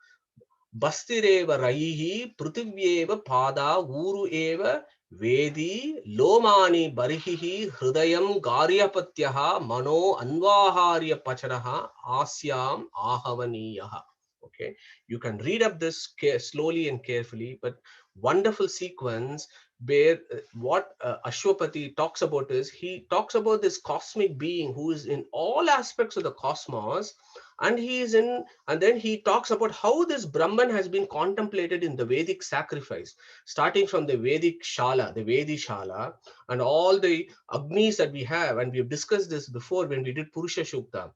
bastireva raihi prutivyeva pada uru eva vedi lomani barihihi hrudayam garyapatyaha mano anvaharya pacharaha asyam ahavaniyaha. Okay, you can read up this slowly and carefully, but wonderful sequence where what Ashwapati talks about is, he talks about this cosmic being who is in all aspects of the cosmos, and he is in, and then he talks about how this Brahman has been contemplated in the Vedic sacrifice, starting from the Vedic Shala, the Vedi Shala, and all the Agnis that we have, and we've discussed this before when we did Purusha Shukta.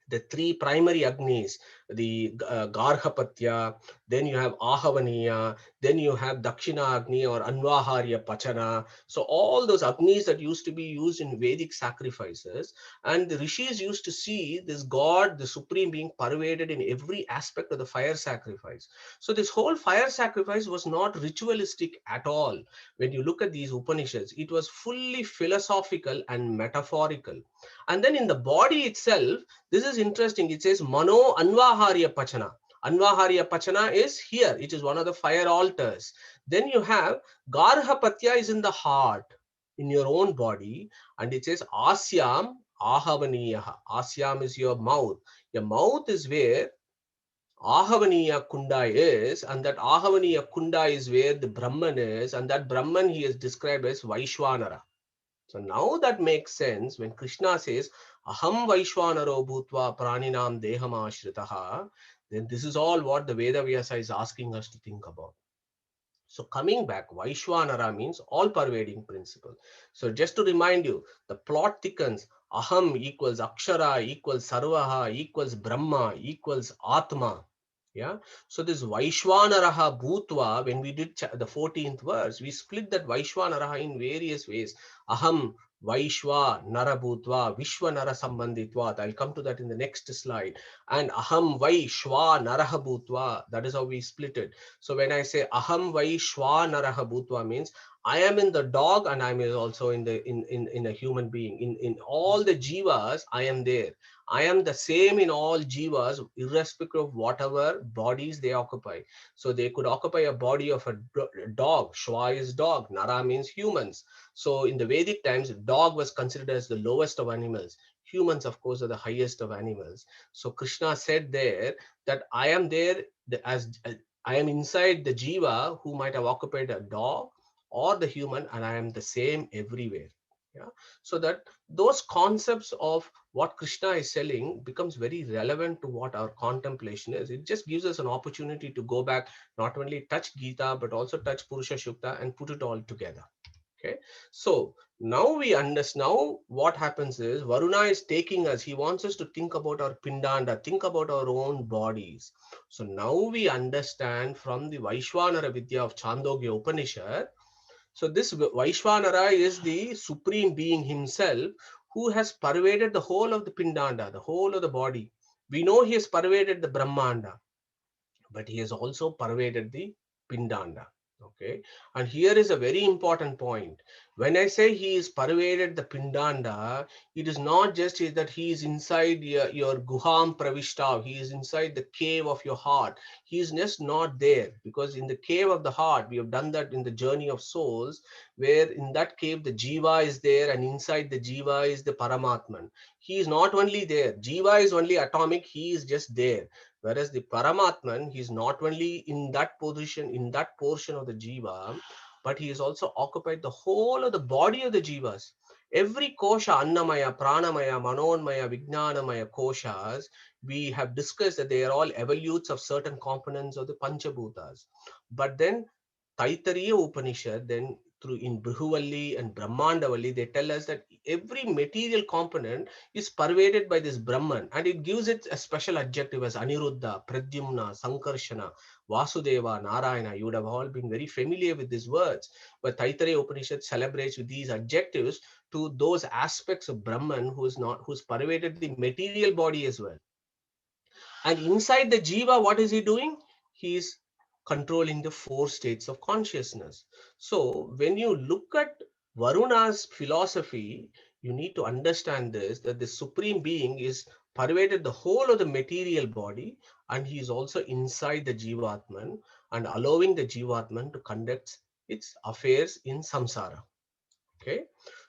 The three primary Agnis, the Garhapatya, then you have Ahavaniya, then you have Dakshina Agni or Anvaharya Pachana. So all those Agnis that used to be used in Vedic sacrifices, and the Rishis used to see this God, the Supreme being pervaded in every aspect of the fire sacrifice. So this whole fire sacrifice was not ritualistic at all. When you look at these Upanishads, it was fully philosophical and metaphorical. And then in the body itself, this is interesting. It says Mano Anvaharya Pachana. Anvaharya Pachana is here. It is one of the fire altars. Then you have Garhapatya is in the heart, in your own body. And it says Asyam Ahavaniyaha. Asyam is your mouth. Your mouth is where Ahavaniya Kunda is, and that Ahavaniya Kunda is where the Brahman is, and that Brahman he is described as Vaishwanara. So now that makes sense when Krishna says, Aham Vaishwanaro Bhutva Praninam Deham Ashritaha, then this is all what the Veda Vyasa is asking us to think about. So coming back, Vaishwanara means all-pervading principle. So just to remind you, the plot thickens. Aham equals Akshara equals Sarvaha equals Brahma equals Atma. Yeah. So this Vaishwanaraha Bhutva, when we did the 14th verse, we split that Vaishwanaraha in various ways. Aham Vaishwa Nara Bhutva, Vishwa Nara Sambanditvat. I'll come to that in the next slide. And Aham Vaishwa Naraha Bhutva, that is how we split it. So when I say Aham Vaishwa Naraha Bhutva means I am in the dog and I am also in a human being. In all the jivas, I am there. I am the same in all jivas, irrespective of whatever bodies they occupy. So they could occupy a body of a dog. Shwa is dog. Nara means humans. So in the Vedic times, dog was considered as the lowest of animals. Humans, of course, are the highest of animals. So Krishna said there that I am there as I am inside the jiva who might have occupied a dog or the human, and I am the same everywhere. Yeah. So that those concepts of what Krishna is selling becomes very relevant to what our contemplation is. It just gives us an opportunity to go back, not only touch Gita, but also touch Purusha Shukta and put it all together. Okay. So now we understand. Now what happens is Varuna is taking us. He wants us to think about our pindanda, think about our own bodies. So now we understand from the Vaishwanara Vidya of Chandogya Upanishad. So this Vaishwanara is the supreme being himself who has pervaded the whole of the pindanda, the whole of the body. We know he has pervaded the Brahmanda, but he has also pervaded the pindanda. Okay, and here is a very important point. When I say he is pervaded the Pindanda, it is not just that he is inside your Guham Pravishta, he is inside the cave of your heart. He is just not there, because in the cave of the heart, we have done that in the journey of souls, where in that cave the Jiva is there, and inside the Jiva is the Paramatman. He is not only there. Jiva is only atomic, he is just there. Whereas the Paramatman, he is not only in that position, in that portion of the Jiva, but he has also occupied the whole of the body of the Jivas. Every kosha, Annamaya, Pranamaya, Manonmaya, Vijnanamaya koshas, we have discussed that they are all evolutes of certain components of the Panchabhutas. But then Taittiriya Upanishad, then through in Brihuvalli and Brahmandavalli, they tell us that every material component is pervaded by this Brahman, and it gives it a special adjective as Aniruddha, Pradyumna, Sankarshana, Vasudeva, Narayana. You would have all been very familiar with these words, but Taittiriya Upanishad celebrates with these adjectives to those aspects of Brahman who's pervaded the material body as well. And inside the Jiva, what is he doing? He is controlling the four states of consciousness. So when you look at Varuna's philosophy, you need to understand this, that the Supreme Being is pervaded the whole of the material body, and he is also inside the Jivatman and allowing the Jivatman to conduct its affairs in samsara. Okay,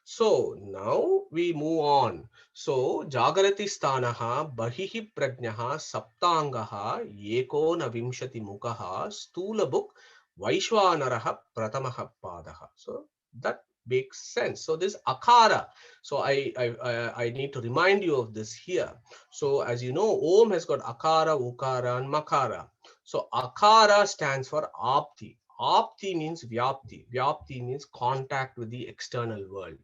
so now we move on. So Jagrati Stanaha Bahihi Prajnaha Saptangaha Yekona Vimshati Mukaha Stula Book Vaishwanaraha Pratamaha Padaha. So that makes sense. So this Akara. So I need to remind you of this here. So as you know, Om has got Akara, Ukara, and Makara. So Akara stands for Apti. Apti means Vyapti. Vyapti means contact with the external world.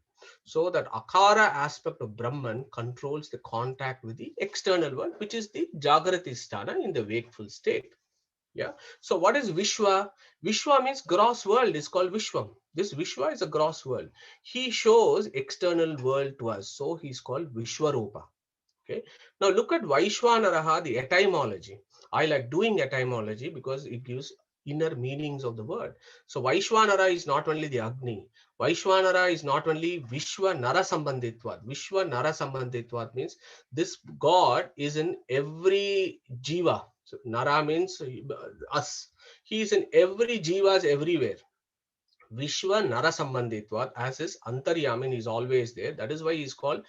So that Akara aspect of Brahman controls the contact with the external world, which is the Jagrati Sthana in the wakeful state. Yeah. So what is Vishwa? Vishwa means gross world is called Vishwam. This Vishwa is a gross world. He shows external world to us. So he's called Vishwarupa. Okay. Now look at Vaishwanaraha, the etymology. I like doing etymology because it gives inner meanings of the word. So Vaishwanara is not only the Agni. Vaishwanara is not only Vishwa Nara Sambanditvat. Vishwa Nara Sambanditvat means this God is in every Jiva. So Nara means us. He is in every Jivas everywhere. Vishwa Nara Sambanditvat, as his Antaryamin is always there. That is why he is called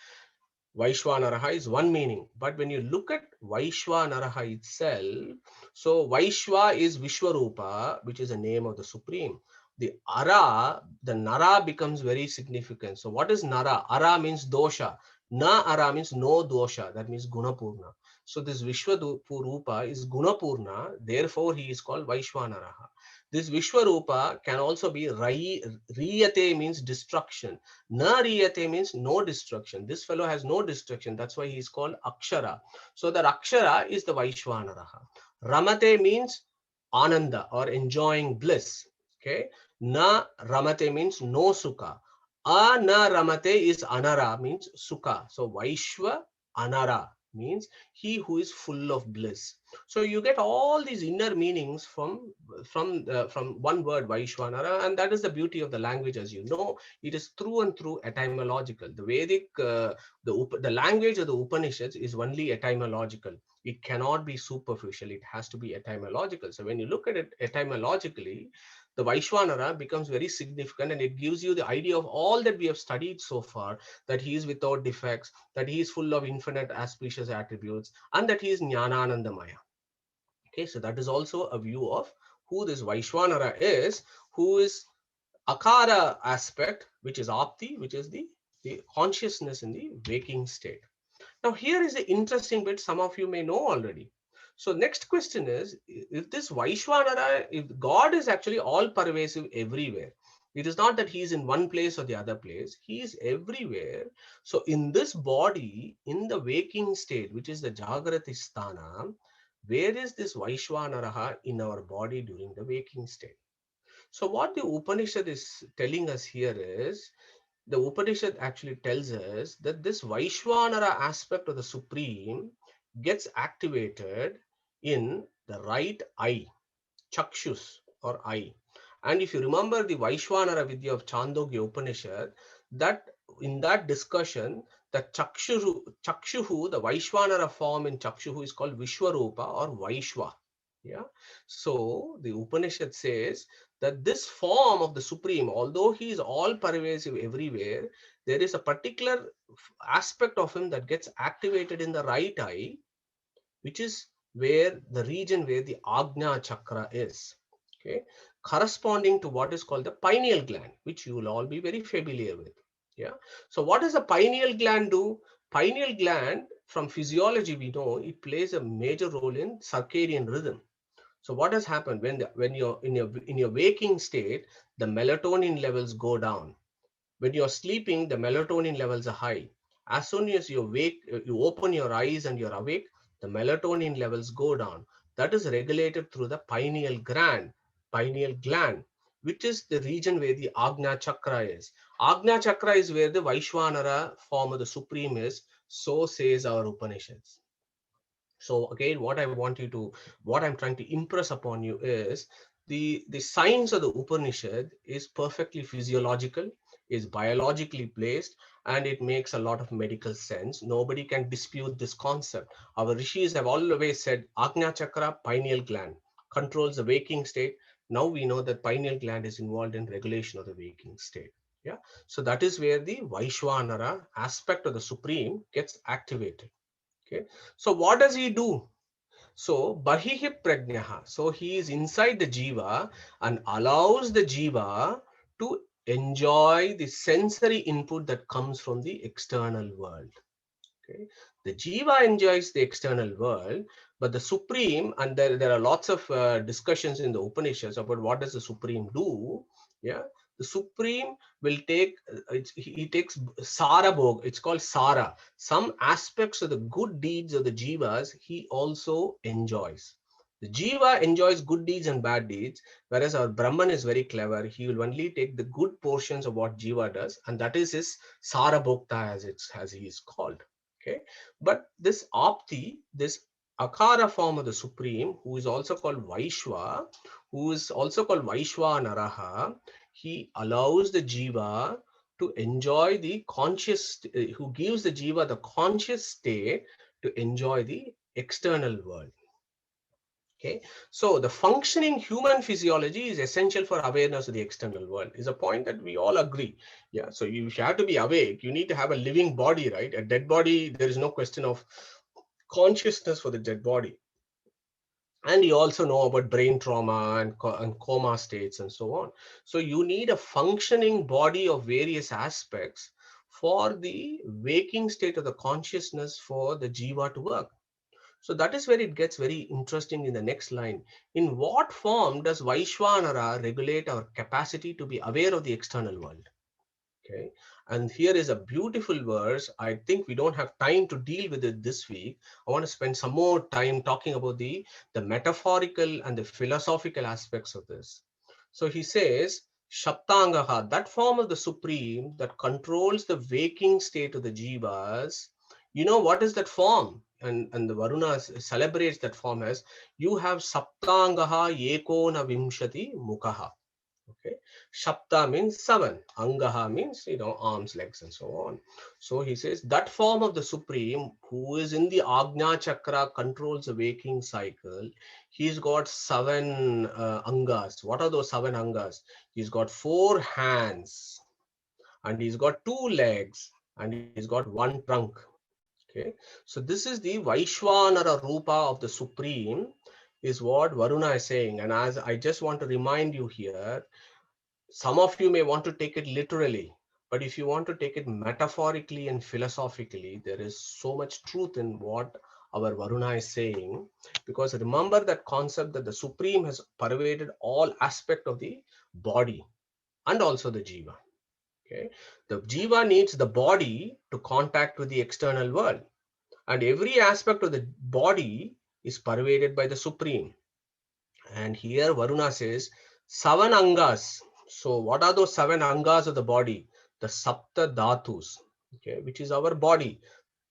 Vaishwanaraha is one meaning. But when you look at Vaishwanaraha itself, so Vaishwa is Vishwarupa, which is the name of the Supreme. The Ara, the Nara becomes very significant. So what is Nara? Ara means dosha. Na Ara means no dosha. That means Gunapurna. So this Vishwarupa is Gunapurna. Therefore, he is called Vaishwanaraha. This Vishwarupa can also be Riyate means destruction. Na riyate means no destruction. This fellow has no destruction. That's why he is called Akshara. So the Akshara is the Vaishwanaraha. Ramate means Ananda or enjoying bliss. Okay. Na Ramate means no Sukha. Na Ramate is Anara means Sukha. So Vaishwa Anara means he who is full of bliss. So you get all these inner meanings from one word Vaishwanara, and that is the beauty of the language. As you know, it is through and through etymological. The Vedic, the language of the Upanishads is only etymological. It cannot be superficial. It has to be etymological. So when you look at it etymologically, the Vaishwanara becomes very significant, and it gives you the idea of all that we have studied so far, that he is without defects, that he is full of infinite auspicious attributes, and that he is Jnananandamaya. Okay, so that is also a view of who this Vaishwanara is, who is Akara aspect, which is Apti, which is the consciousness in the waking state. Now, here is the interesting bit some of you may know already. So next question is, if this Vaishwanara, if God is actually all pervasive everywhere, it is not that he is in one place or the other place, he is everywhere. So in this body, in the waking state, which is the Jagrati Sthana, where is this Vaishwanaraha in our body during the waking state? So what the Upanishad is telling us here is, the Upanishad actually tells us that this Vaishwanara aspect of the Supreme gets activated in the right eye, chakshus or eye. And if you remember the Vaishwanara Vidya of Chandogya Upanishad, that in that discussion, the Chakshuhu, the Vaishwanara form in Chakshuhu is called Vishwarupa or Vaishwa. Yeah. So the Upanishad says that this form of the Supreme, although he is all pervasive everywhere, there is a particular aspect of him that gets activated in the right eye, which is where the region where the Ajna chakra is. Okay, corresponding to what is called the pineal gland, which you will all be very familiar with. Yeah. So what does the pineal gland do? Pineal gland, from physiology, we know it plays a major role in circadian rhythm. So what has happened when you're in your waking state, the melatonin levels go down. When you're sleeping, the melatonin levels are high. As soon as you wake, you open your eyes and you're awake, the melatonin levels go down. That is regulated through the pineal gland, which is the region where the Ajna chakra is. Ajna chakra is where the Vaishwanara form of the Supreme is. So says our Upanishads. So again, what I'm trying to impress upon you is the science of the Upanishad is perfectly physiological, is biologically placed, and it makes a lot of medical sense. Nobody can dispute this concept. Our rishis have always said Ajna chakra, pineal gland, controls the waking state. Now we know that pineal gland is involved in regulation of the waking state. Yeah. So that is where the Vaishwanara aspect of the Supreme gets activated. Okay. So what does he do? So Bahihi Prajnaha. So he is inside the Jiva and allows the Jiva to enjoy the sensory input that comes from the external world. Okay. The Jiva enjoys the external world, but the Supreme, and there are lots of discussions in the Upanishads about what does the Supreme do. Yeah. The Supreme will take, he takes Sara Bhog, it's called Sara. Some aspects of the good deeds of the Jivas, he also enjoys. The Jiva enjoys good deeds and bad deeds, whereas our Brahman is very clever. He will only take the good portions of what Jiva does, and that is his Sara Bhokta, as he is called. Okay, but this Apti, this Akara form of the Supreme, who is also called Vaishwa, who is also called Vaishwanaraha, he allows the Jiva to enjoy the conscious, who gives the Jiva the conscious state to enjoy the external world. Okay, so the functioning human physiology is essential for awareness of the external world, is a point that we all agree. Yeah, so you have to be awake. You need to have a living body, right? A dead body, there is no question of consciousness for the dead body. And you also know about brain trauma and coma states and so on. So you need a functioning body of various aspects for the waking state of the consciousness for the Jiva to work. So that is where it gets very interesting in the next line. In what form does Vaishwanara regulate our capacity to be aware of the external world? Okay. And here is a beautiful verse. I think we don't have time to deal with it this week. I want to spend some more time talking about the metaphorical and the philosophical aspects of this. So he says, Shaptangaha, that form of the Supreme that controls the waking state of the Jivas. You know what is that form? And the Varuna celebrates that form as, you have Saptangaha Ekona Vimshati Mukaha. Okay, Shapta means 7, Angaha means, arms, legs, and so on. So he says that form of the Supreme, who is in the Ajna chakra, controls the waking cycle. He's got 7 Angas. What are those 7 Angas? He's got 4 hands, and he's got 2 legs, and he's got 1 trunk. Okay, so this is the Vaishwanara Rupa of the Supreme, is what Varuna is saying. And as I just want to remind you here, some of you may want to take it literally, but if you want to take it metaphorically and philosophically, there is so much truth in what our Varuna is saying. Because remember that concept that the Supreme has pervaded all aspect of the body and also the Jiva. Okay, the Jiva needs the body to contact with the external world, and every aspect of the body is pervaded by the Supreme. And here Varuna says 7 Angas. So what are those 7 Angas of the body? The Sapta Dhatus, okay, which is our body.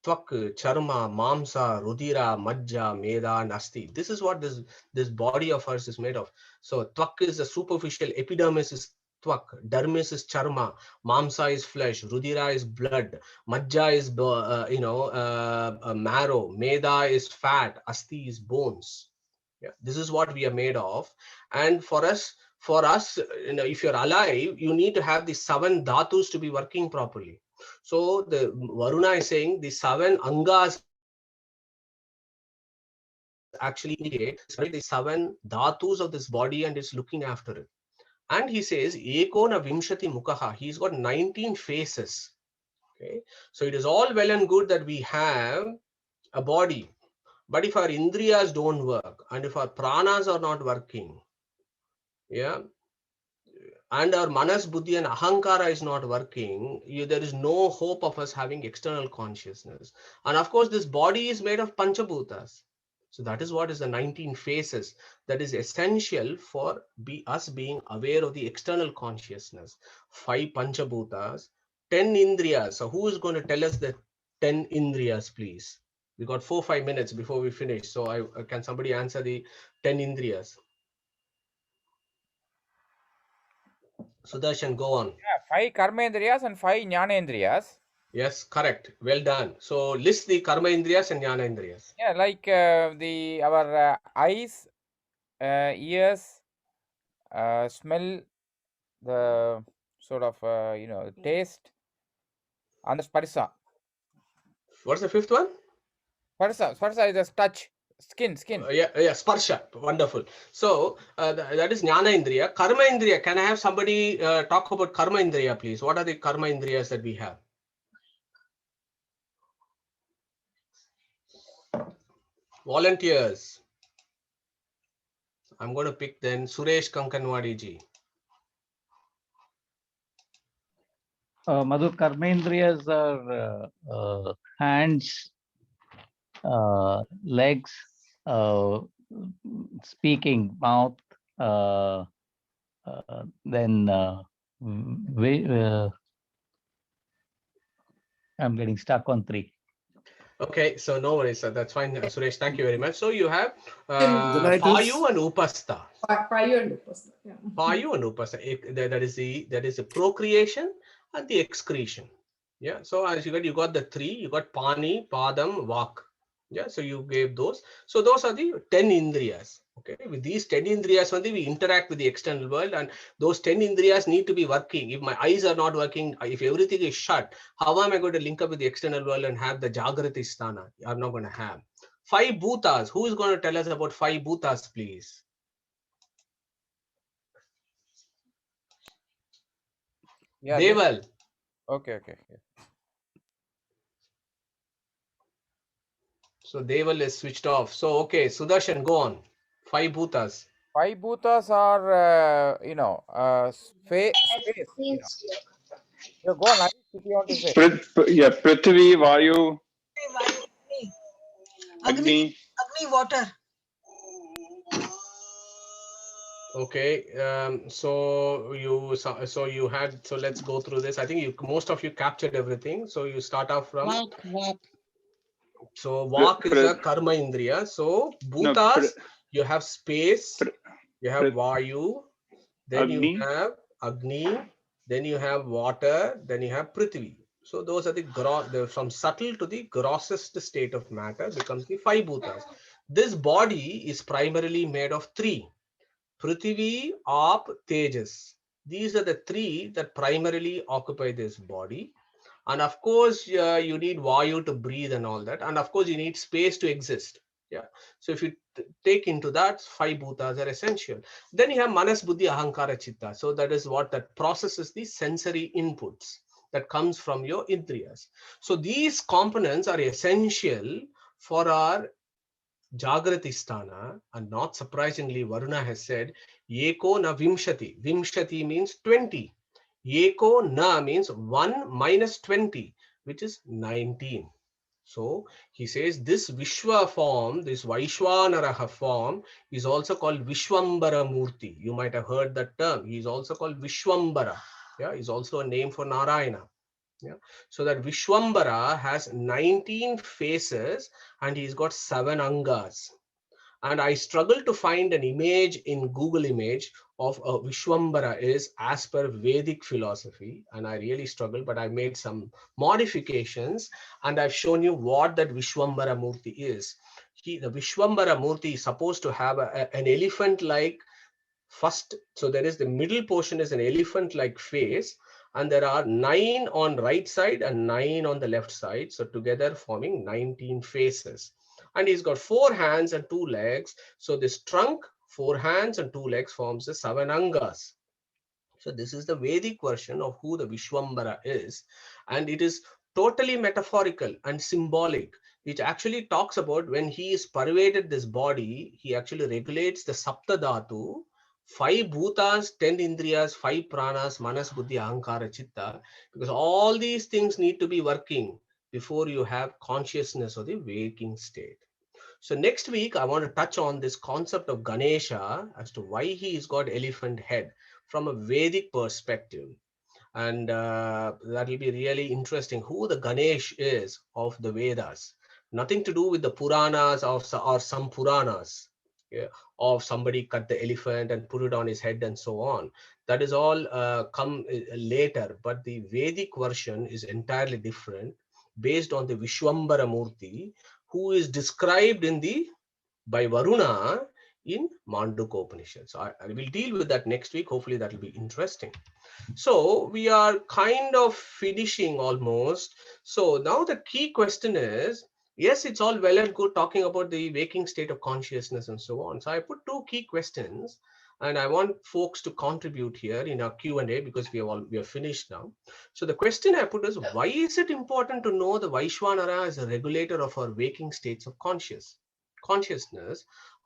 Tvak, charma, mamsa, rudira, majja, meda, and asti. This is what this body of ours is made of. So tvak is the superficial, epidermis is tvak, dermis is charma, mamsa is flesh, rudira is blood, majja is marrow, meda is fat, asti is bones. Yeah, this is what we are made of. And for us, if you're alive, you need to have the 7 dhatus to be working properly. So the Varuna is saying the 7 Angas actually indicate the 7 dhatus of this body and is looking after it. And he says, Ekona Vimshati Mukaha. He's got 19 faces. Okay. So it is all well and good that we have a body. But if our indriyas don't work and if our pranas are not working, yeah, and our manas, buddhi and ahankara is not working, there is no hope of us having external consciousness. And of course, this body is made of panchabhutas. So that is what is the 19 phases that is essential for us being aware of the external consciousness. 5 panchabhutas, 10 indriyas. So who is going to tell us the 10 indriyas, please? We got 4-5 minutes before we finish. So can somebody answer the 10 indriyas? Sudarshan, go on. Yeah, 5 karmendriyas and 5 jnanendriyas. Yes, correct. Well done. So list the karma indriyas and jnana indriyas. Yeah, like our eyes, ears, smell, the sort of taste, and the sparsa. What's the 5th one? Sparsa is a touch, skin. Yeah, sparsha. Wonderful. So that is jnana indriya. Karma indriya. Can I have somebody talk about karma indriya, please? What are the karma indriyas that we have? Volunteers. I'm going to pick then Suresh Kankanwadi ji. Madhu, karmendriyas are hands, legs, speaking, mouth, then I'm getting stuck on 3. Okay, so no worries, sir. That's fine, Suresh. Thank you very much. So you have Tinnitus. Payu and Upastha. Payu and Upastha. Yeah. Payu and Upastha. That is the procreation and the excretion. Yeah. So as you got the 3. You got Pani, Padam, Vak. Yeah. So you gave those. So those are the 10 indriyas. Okay. With these 10 indriyas, only we interact with the external world, and those 10 indriyas need to be working. If my eyes are not working, if everything is shut, how am I going to link up with the external world and have the Jagrati Sthana? I'm not going to have. 5 bhutas. Who is going to tell us about 5 bhutas, please? Yeah. Deval. Okay. So Deval is switched off. So okay, Sudarshan, go on. 5 bhutas. 5 bhutas are space. Yeah, go on, if you want to say. Prithvi, Vayu, Agni, water. Okay, so let's go through this. I think most of you captured everything. So you start off from Walk. So Vak is a karma indriya. So bhutas, you have space, you have Vayu, then Agni. you have Agni, then you have water, then you have Prithvi. So those are from subtle to the grossest state of matter becomes the 5 bhutas. This body is primarily made of 3. Prithvi, Aap, Tejas. These are the 3 that primarily occupy this body. And of course, you need Vayu to breathe and all that. And of course, you need space to exist. Yeah. So if you take into that, 5 bhutas are essential. Then you have Manas, Buddhi, Ahankara, Chitta. So that is what that processes the sensory inputs that comes from your indriyas. So these components are essential for our Jagrati Sthana, and not surprisingly, Varuna has said, Yeko na Vimshati. Vimshati means 20. Yeko na means 1 minus 20, which is 19. So he says this Vishwa form, this Vaishwanara form, is also called Vishwambara Murti. You might have heard that term. He is also called Vishwambara. Yeah, is also a name for Narayana. Yeah. So that Vishwambara has 19 faces and he's got 7 Angas. And I struggled to find an image in Google image of a Vishwambara is as per Vedic philosophy. And I really struggled, but I made some modifications and I've shown you what that Vishwambara Murti is. The Vishwambara Murti is supposed to have an elephant-like first. So there is the middle portion is an elephant-like face, and there are 9 on right side and 9 on the left side. So together forming 19 faces. And he's got 4 hands and 2 legs. So this trunk, 4 hands and 2 legs forms the 7 Angas. So this is the Vedic version of who the Vishwambara is. And it is totally metaphorical and symbolic. It actually talks about when he is pervaded this body, he actually regulates the Sapta Dhatu, 5 bhutas, 10 indriyas, 5 pranas, manas, buddhi, ahankara, chitta, because all these things need to be working before you have consciousness of the waking state. So next week, I want to touch on this concept of Ganesha as to why he's got elephant head from a Vedic perspective. And that will be really interesting who the Ganesh is of the Vedas. Nothing to do with the Puranas or some Puranas. Yeah, of somebody cut the elephant and put it on his head and so on. That is all come later. But the Vedic version is entirely different based on the Vishwambara Murti, who is described by Varuna in Mandukya Upanishad. So I will deal with that next week. Hopefully that will be interesting. So we are kind of finishing almost. So now the key question is, yes, it's all well and good talking about the waking state of consciousness and so on. So I put 2 key questions and I want folks to contribute here in our Q&A because we are finished now. So the question I put is, why is it important to know the Vaishwanara as a regulator of our waking states of consciousness,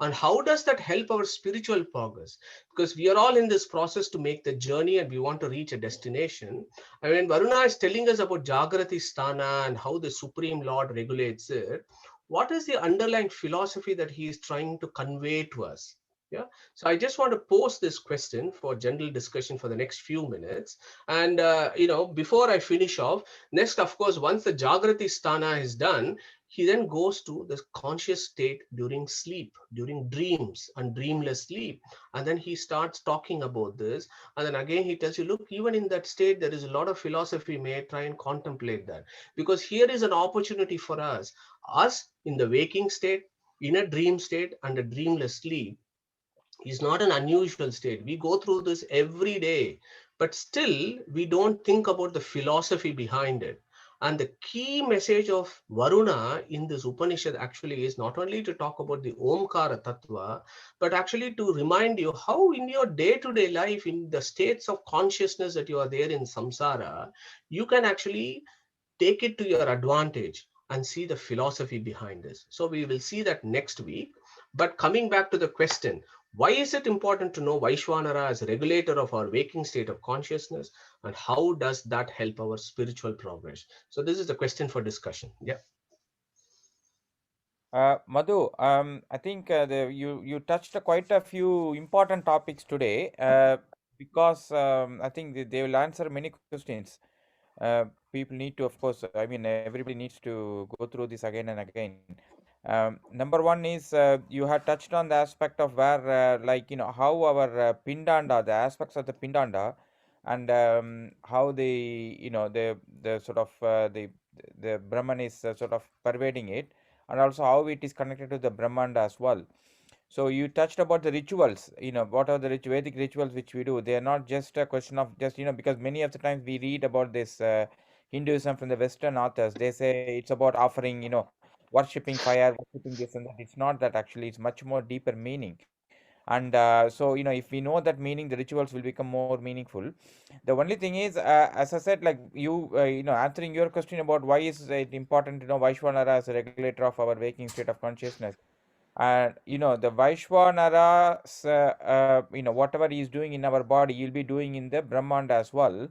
and how does that help our spiritual progress? Because we are all in this process to make the journey and we want to reach a destination. And when Varuna is telling us about Jagrati Sthana and how the Supreme Lord regulates it, what is the underlying philosophy that he is trying to convey to us? Yeah. So I just want to pose this question for general discussion for the next few minutes. And, before I finish off, next, of course, once the Jagrati Sthana is done, he then goes to the conscious state during sleep, during dreams and dreamless sleep. And then he starts talking about this. And then again, he tells you, look, even in that state, there is a lot of philosophy. May try and contemplate that. Because here is an opportunity for us in the waking state, in a dream state and a dreamless sleep, is not an unusual state. We go through this every day, but still we don't think about the philosophy behind it. And the key message of Varuna in this Upanishad actually is not only to talk about the Omkara Tattva, but actually to remind you how in your day-to-day life, in the states of consciousness that you are there in samsara, you can actually take it to your advantage and see the philosophy behind this. So we will see that next week. But coming back to the question, why is it important to know Vaishwanara as a regulator of our waking state of consciousness, and how does that help our spiritual progress? So this is the question for discussion. Yeah. Madhu, I think you touched quite a few important topics today because I think they will answer many questions. People need to, of course, I mean, everybody needs to go through this again and again. Number one is you had touched on the aspect of where, how our Pindanda, the aspects of the Pindanda, and how the sort of the Brahman is sort of pervading it, and also how it is connected to the Brahmanda as well. So you touched about the rituals, what are the Vedic rituals which we do? They are not just a question of just, because many of the times we read about this Hinduism from the Western authors. They say it's about offering, worshipping fire, worshipping this and that. It's not that actually, it's much more deeper meaning. And so, if we know that meaning, the rituals will become more meaningful. The only thing is, as I said, like answering your question about why is it important to know Vaishwanara as a regulator of our waking state of consciousness. And the Vaishwanara, whatever he is doing in our body, you'll be doing in the Brahmanda as well.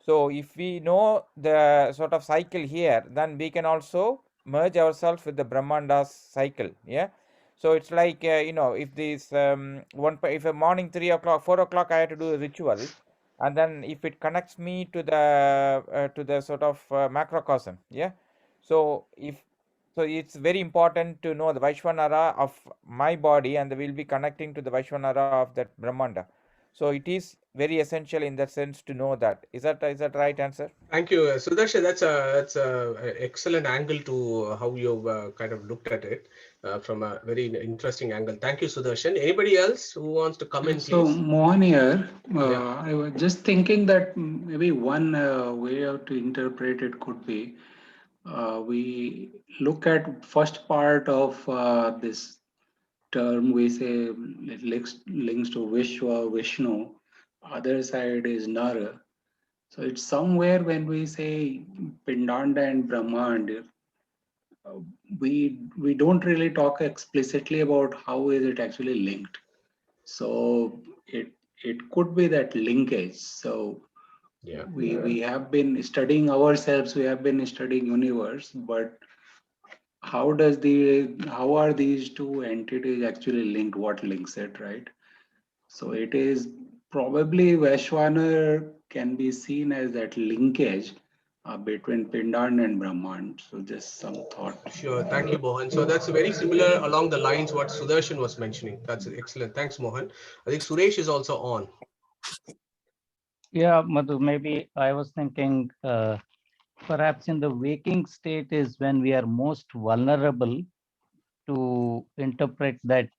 So if we know the sort of cycle here, then we can also merge ourselves with the Brahmanda's cycle. Yeah. So it's like if this if a morning 3 o'clock, 4 o'clock I have to do a ritual, and then if it connects me to the sort of macrocosm, yeah. So it's very important to know the Vaishwanara of my body, and we'll be connecting to the Vaishwanara of that Brahmanda. So it is very essential in that sense to know that. Is that right answer? Thank you, Sudarshan. That's a excellent angle to how you've kind of looked at it from a very interesting angle. Thank you, Sudarshan. Anybody else who wants to come in, So, please? Mohan here, Yeah. I was just thinking that maybe one way to interpret it could be we look at first part of this term, we say it links to Vishwa, Vishnu, other side is Nara. So it's somewhere when we say Pindanda and Brahmand, we don't really talk explicitly about how is it actually linked. So it could be that linkage. So Yeah. we have been studying ourselves, we have been studying universe, but how are these two entities actually linked? What links it, right? So it is probably Vaishwanara can be seen as that linkage between Pindan and Brahman. So just some thought. Sure. Thank you, Mohan. So that's very similar along the lines what Sudarshan was mentioning. That's excellent. Thanks, Mohan. I think Suresh is also on. Yeah, Madhu, maybe I was thinking perhaps in the waking state is when we are most vulnerable to interpret that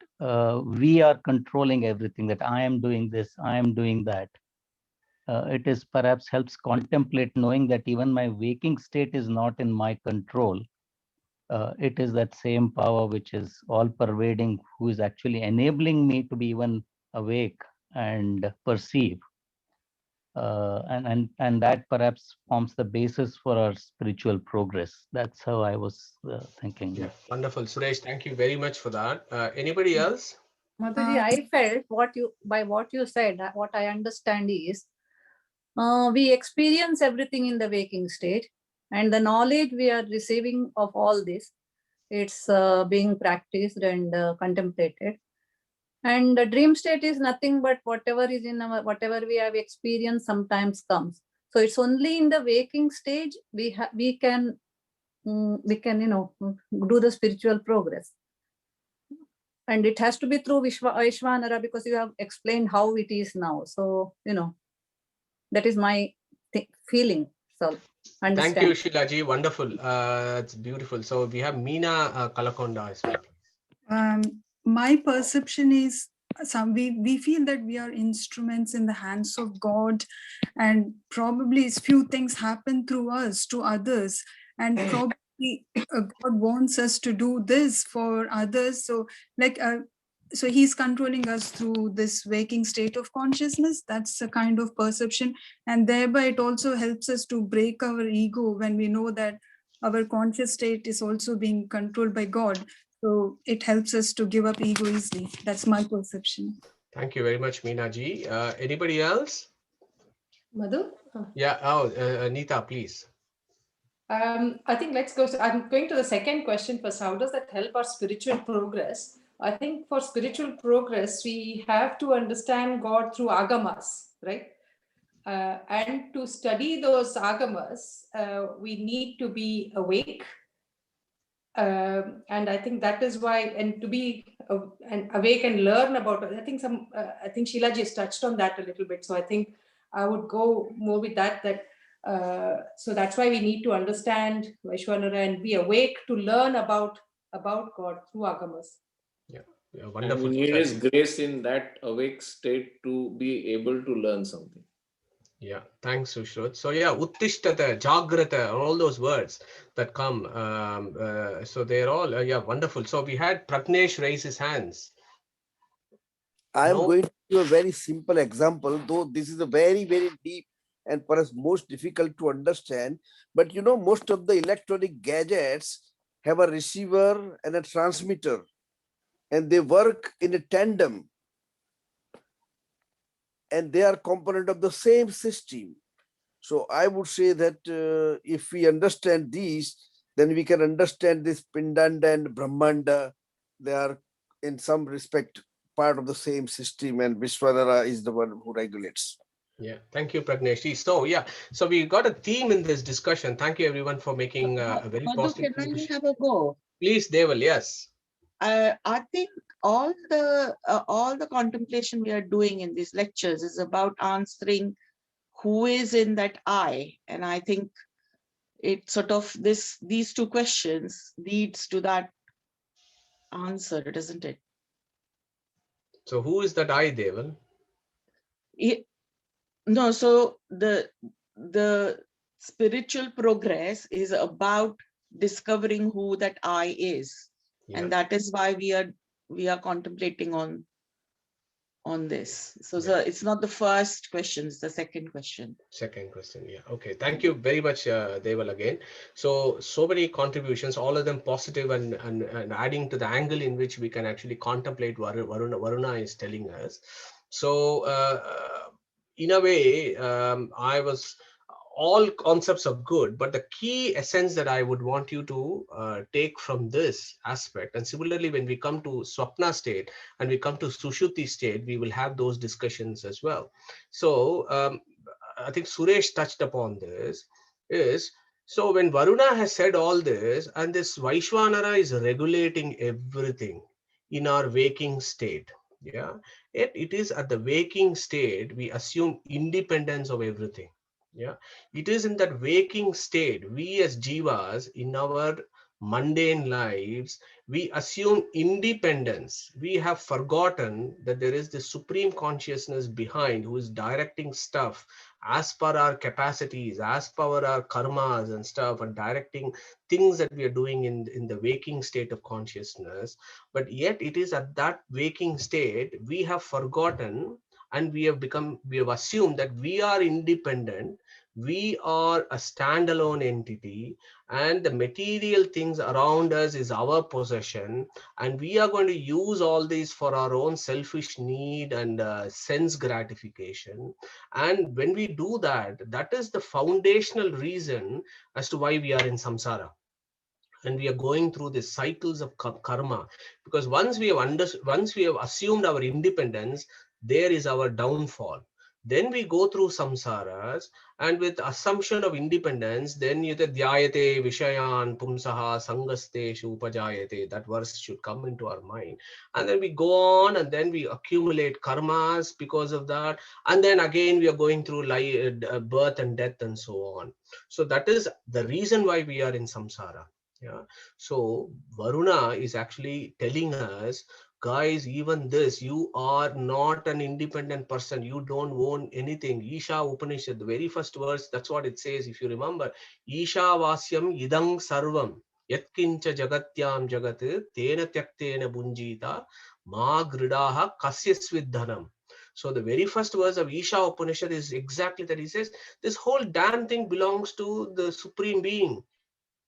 we are controlling everything, that I am doing this, I am doing that. It is perhaps helps contemplate knowing that even my waking state is not in my control. It is that same power which is all pervading, who is actually enabling me to be even awake and perceive. And that perhaps forms the basis for our spiritual progress. That's how I was thinking. Yeah, wonderful. Suresh, thank you very much for that. Anybody else? Madhuji, I felt what you said, what I understand is we experience everything in the waking state, and the knowledge we are receiving of all this, it's being practiced and contemplated. And the dream state is nothing but whatever is in whatever we have experienced sometimes comes. So it's only in the waking stage we can do the spiritual progress. And it has to be through Vaishwanara, because you have explained how it is now. So, that is my feeling. So, understand. Thank you, Shilaji. Wonderful. It's beautiful. So we have Meena Kalakonda as well. My perception is we feel that we are instruments in the hands of God, and probably few things happen through us to others, and probably God wants us to do this for others. So so he's controlling us through this waking state of consciousness. That's a kind of perception, and thereby it also helps us to break our ego when we know that our conscious state is also being controlled by God. So it helps us to give up ego easily. That's my perception. Thank you very much, Meena ji. Anybody else? Madhu? Yeah. Oh, Anita, please. I think let's go. I'm going to the second question first. How does that help our spiritual progress? I think for spiritual progress, we have to understand God through agamas, right? And to study those agamas, we need to be awake. And I think that is why, and to be awake and learn about it. I think Sheila just touched on that a little bit. So I think I would go more with that. So that's why we need to understand Vaishwanara and be awake to learn about God through agamas. Yeah, wonderful. And we need His grace in that awake state to be able to learn something. Yeah, thanks, Sushrut. So yeah, Uttishtata, Jagrata, all those words that come. So they're all, wonderful. So we had Pragnesh raise his hands. I am going to give a very simple example, though this is a very, very deep and perhaps most difficult to understand. But most of the electronic gadgets have a receiver and a transmitter, and they work in a tandem. And they are component of the same system. So I would say that if we understand these, then we can understand this Pindanda and Brahmanda. They are in some respect part of the same system, and Vaishwanara is the one who regulates. Yeah, thank you, Pragnesh. So yeah, so we got a theme in this discussion. Thank you everyone for making a very Madhu, positive can I contribution. have a go? Please, Deval, yes. I think all the contemplation we are doing in these lectures is about answering who is in that I, and I think it sort of these two questions leads to that answer, doesn't it? So who is that I, Deval? No, so the spiritual progress is about discovering who that I is, Yeah. and that is why we are contemplating on this. So, Yeah. it's not the first question; it's the second question. Second question, yeah. Okay, thank you very much, Deval, again. So many contributions, all of them positive and adding to the angle in which we can actually contemplate what Varuna is telling us. So in a way, all concepts are good, but the key essence that I would want you to take from this aspect, and similarly, when we come to Swapna state and we come to Sushuti state, we will have those discussions as well. So I think Suresh touched upon this, is so when Varuna has said all this, and this Vaishwanara is regulating everything in our waking state. Yeah, yet it is at the waking state we assume independence of everything. Yeah, it is in that waking state we as jivas in our mundane lives we assume independence. We have forgotten that there is the supreme consciousness behind who is directing stuff as per our capacities, as per our karmas and stuff, and directing things that we are doing in the waking state of consciousness. But yet it is at that waking state we have forgotten, and we have assumed that we are independent, we are a standalone entity, and the material things around us is our possession, and we are going to use all these for our own selfish need and sense gratification. And when we do that, that is the foundational reason as to why we are in samsara, and we are going through the cycles of karma. Because once we have assumed our independence, there is our downfall. Then we go through samsaras, and with assumption of independence, then you dhyayate vishayan pumsaha sangasteshu upajayate, that verse should come into our mind. And then we go on, and then we accumulate karmas because of that, and then again we are going through birth and death and so on. So that is the reason why we are in samsara. Yeah. So Varuna is actually telling us, guys, even this, you are not an independent person. You don't own anything. Isha Upanishad, the very first verse, that's what it says. If you remember, Isha Vasyam Idang Sarvam Yatkincha Jagatyam Jagat Tena Tyaktena Bunjita Ma Gridaha Kasyasvidhanam. So the very first verse of Isha Upanishad is exactly that. He says, this whole damn thing belongs to the Supreme Being.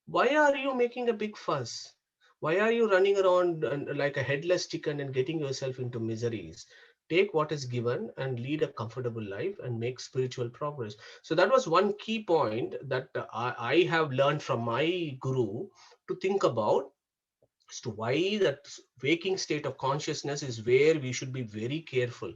Why are you making a big fuss? Why are you running around like a headless chicken and getting yourself into miseries? Take what is given and lead a comfortable life and make spiritual progress. So that was one key point that I have learned from my guru to think about as to why that waking state of consciousness is where we should be very careful.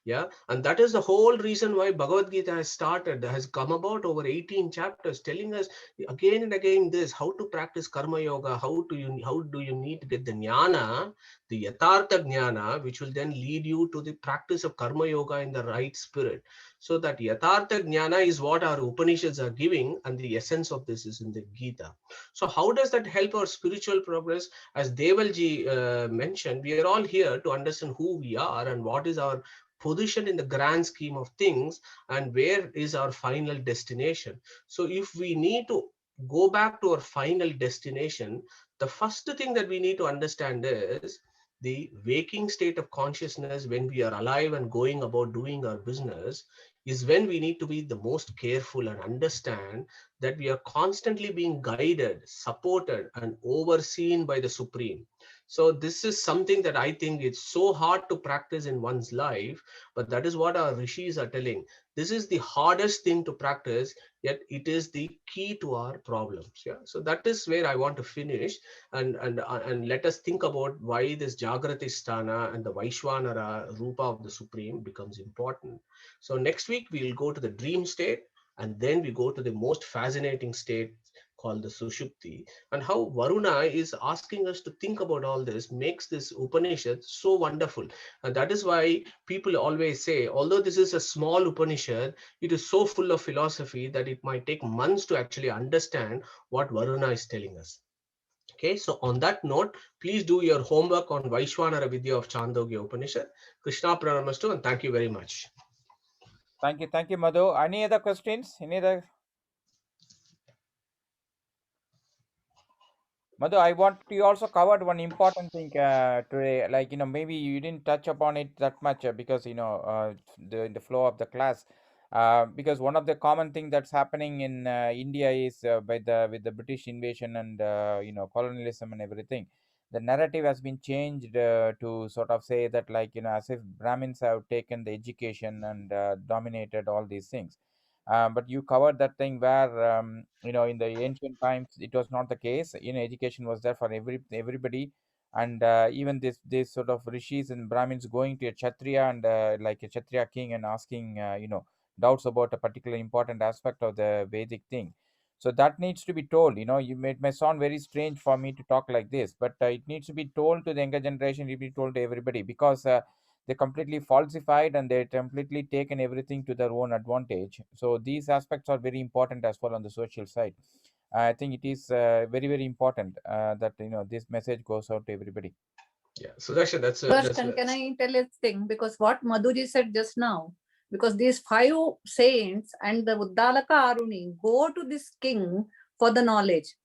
Yeah, and that is the whole reason why Bhagavad Gita has come about over 18 chapters, telling us again and again this, how to practice karma yoga, how do you need to get the jnana, the yathartha jnana, which will then lead you to the practice of karma yoga in the right spirit. So that yathartha jnana is what our Upanishads are giving, and the essence of this is in the Gita. So how does that help our spiritual progress? As Devalji mentioned, we are all here to understand who we are and what is our position in the grand scheme of things, and where is our final destination. So if we need to go back to our final destination, the first thing that we need to understand is the waking state of consciousness. When we are alive and going about doing our business, is when we need to be the most careful and understand that we are constantly being guided, supported, and overseen by the Supreme. So this is something that I think it's so hard to practice in one's life, but that is what our rishis are telling. This is the hardest thing to practice, yet it is the key to our problems. Yeah. So that is where I want to finish, and let us think about why this Jagrati Sthana and the Vaishwanara Rupa of the Supreme becomes important. So next week we'll go to the dream state, and then we go to the most fascinating state called the Sushupti, and how Varuna is asking us to think about all this makes this Upanishad so wonderful. And that is why people always say, although this is a small Upanishad, it is so full of philosophy that it might take months to actually understand what Varuna is telling us. Okay, so on that note, please do your homework on Vaishwanara Vidya of Chandogya Upanishad. Krishna Pranamastu, and thank you very much. Thank you, Madhu. Any other questions? Any other? Madhu, I want you also covered one important thing today. Like, maybe you didn't touch upon it that much because, in the flow of the class. Because one of the common thing that's happening in India is with the British invasion and colonialism and everything, the narrative has been changed to sort of say that, like, as if Brahmins have taken the education and dominated all these things. But you covered that thing where in the ancient times it was not the case. Education was there for everybody, and even this sort of rishis and Brahmins going to a Kshatriya and like a Kshatriya king and asking doubts about a particular important aspect of the Vedic thing. So that needs to be told. It may sound very strange for me to talk like this, but it needs to be told to the younger generation. It needs to be told to everybody because. They completely falsified and they completely taken everything to their own advantage. So these aspects are very important as well on the social side. I think it is very, very important that this message goes out to everybody. Yeah, Sudarshan, that's Darshan, can I tell a thing? Because what Madhuji said just now, because these 5 saints and the Uddalaka Aruni go to this king for the knowledge.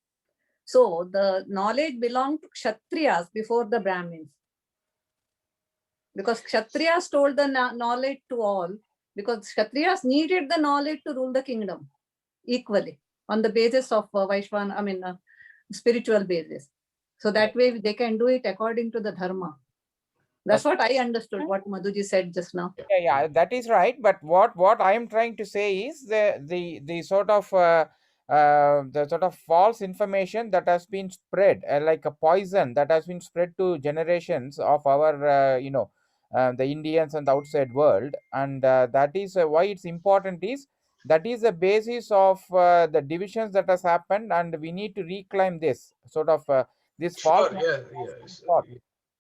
So the knowledge belonged to Kshatriyas before the Brahmins. Because Kshatriyas told the knowledge to all, because Kshatriyas needed the knowledge to rule the kingdom equally on the basis of spiritual basis. So that way they can do it according to the dharma. That's what I understood, what Madhuji said just now. Yeah, that is right. But what I am trying to say is the sort of false information that has been spread, like a poison that has been spread to generations of our the Indians and the outside world, and that is why it's important is that is the basis of the divisions that has happened, and we need to reclaim this sort of this false. Sure,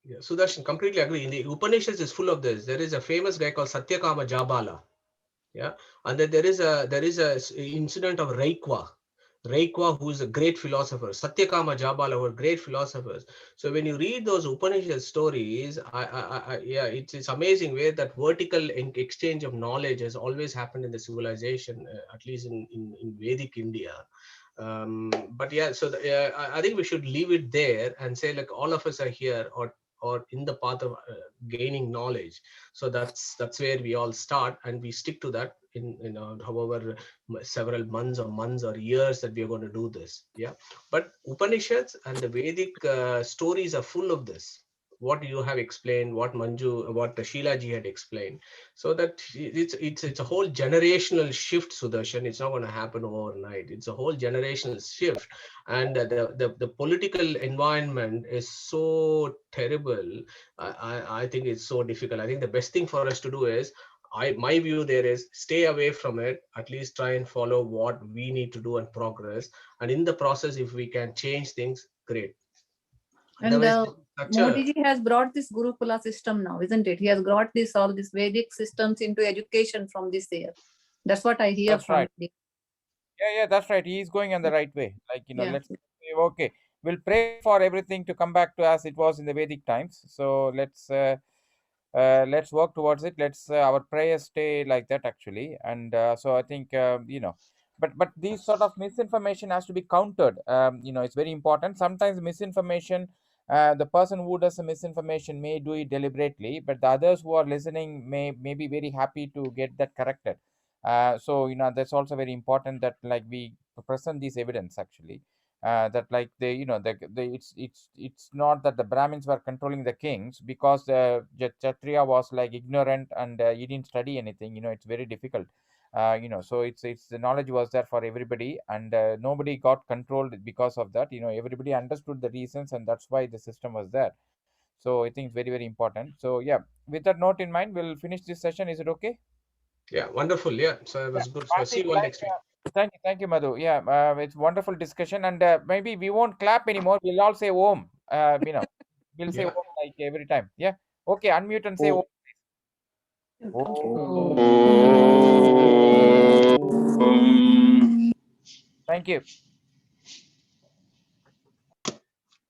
yeah. Sudarshan, completely agree. In the Upanishads is full of this. There is a famous guy called Satyakama Jabala. Yeah, and then there is a incident of Raikwa, who is a great philosopher. Satyakama Jabala were great philosophers. So when you read those Upanishad stories, it's amazing where that vertical exchange of knowledge has always happened in the civilization, at least in Vedic India. But yeah, so I think we should leave it there and say, like, all of us are here or in the path of gaining knowledge. So that's where we all start, and we stick to that in however several months or years that we are going to do this. Yeah, but Upanishads and the Vedic stories are full of this, what you have explained, what the Sheila ji had explained. So that it's a whole generational shift, Sudarshan. It's not going to happen overnight. It's a whole generational shift, and the political environment is so terrible. I think it's so difficult. I think the best thing for us to do is, my view there is, stay away from it. At least try and follow what we need to do and progress. And in the process, if we can change things, great. And Modi ji has brought this Gurukula system now, isn't it? He has brought all these Vedic systems into education from this year. That's what I hear from him. Yeah, that's right. He is going on the right way. Like, let's say, okay, we'll pray for everything to come back to as it was in the Vedic times. So let's work towards it. Let's our prayers stay like that actually. And so I think but these sort of misinformation has to be countered. It's very important. Sometimes misinformation, the person who does the misinformation may do it deliberately, but the others who are listening may be very happy to get that corrected. So that's also very important that, like, we present this evidence actually. that like they, it's not that the Brahmins were controlling the kings, because the Kshatriya was like ignorant and he didn't study anything. It's very difficult. So it's the knowledge was there for everybody, and nobody got controlled because of that. Everybody understood the reasons, and that's why the system was there. So I think it's very, very important. So yeah, with that note in mind, we'll finish this session. Is it okay? Yeah, wonderful. Yeah, so it was good. So see you all next week. Thank you, Madhu. Yeah, it's wonderful discussion, and maybe we won't clap anymore. We'll all say Om. We'll say Yeah. Om like every time. Yeah. Okay, unmute and say Om. Om. Thank you.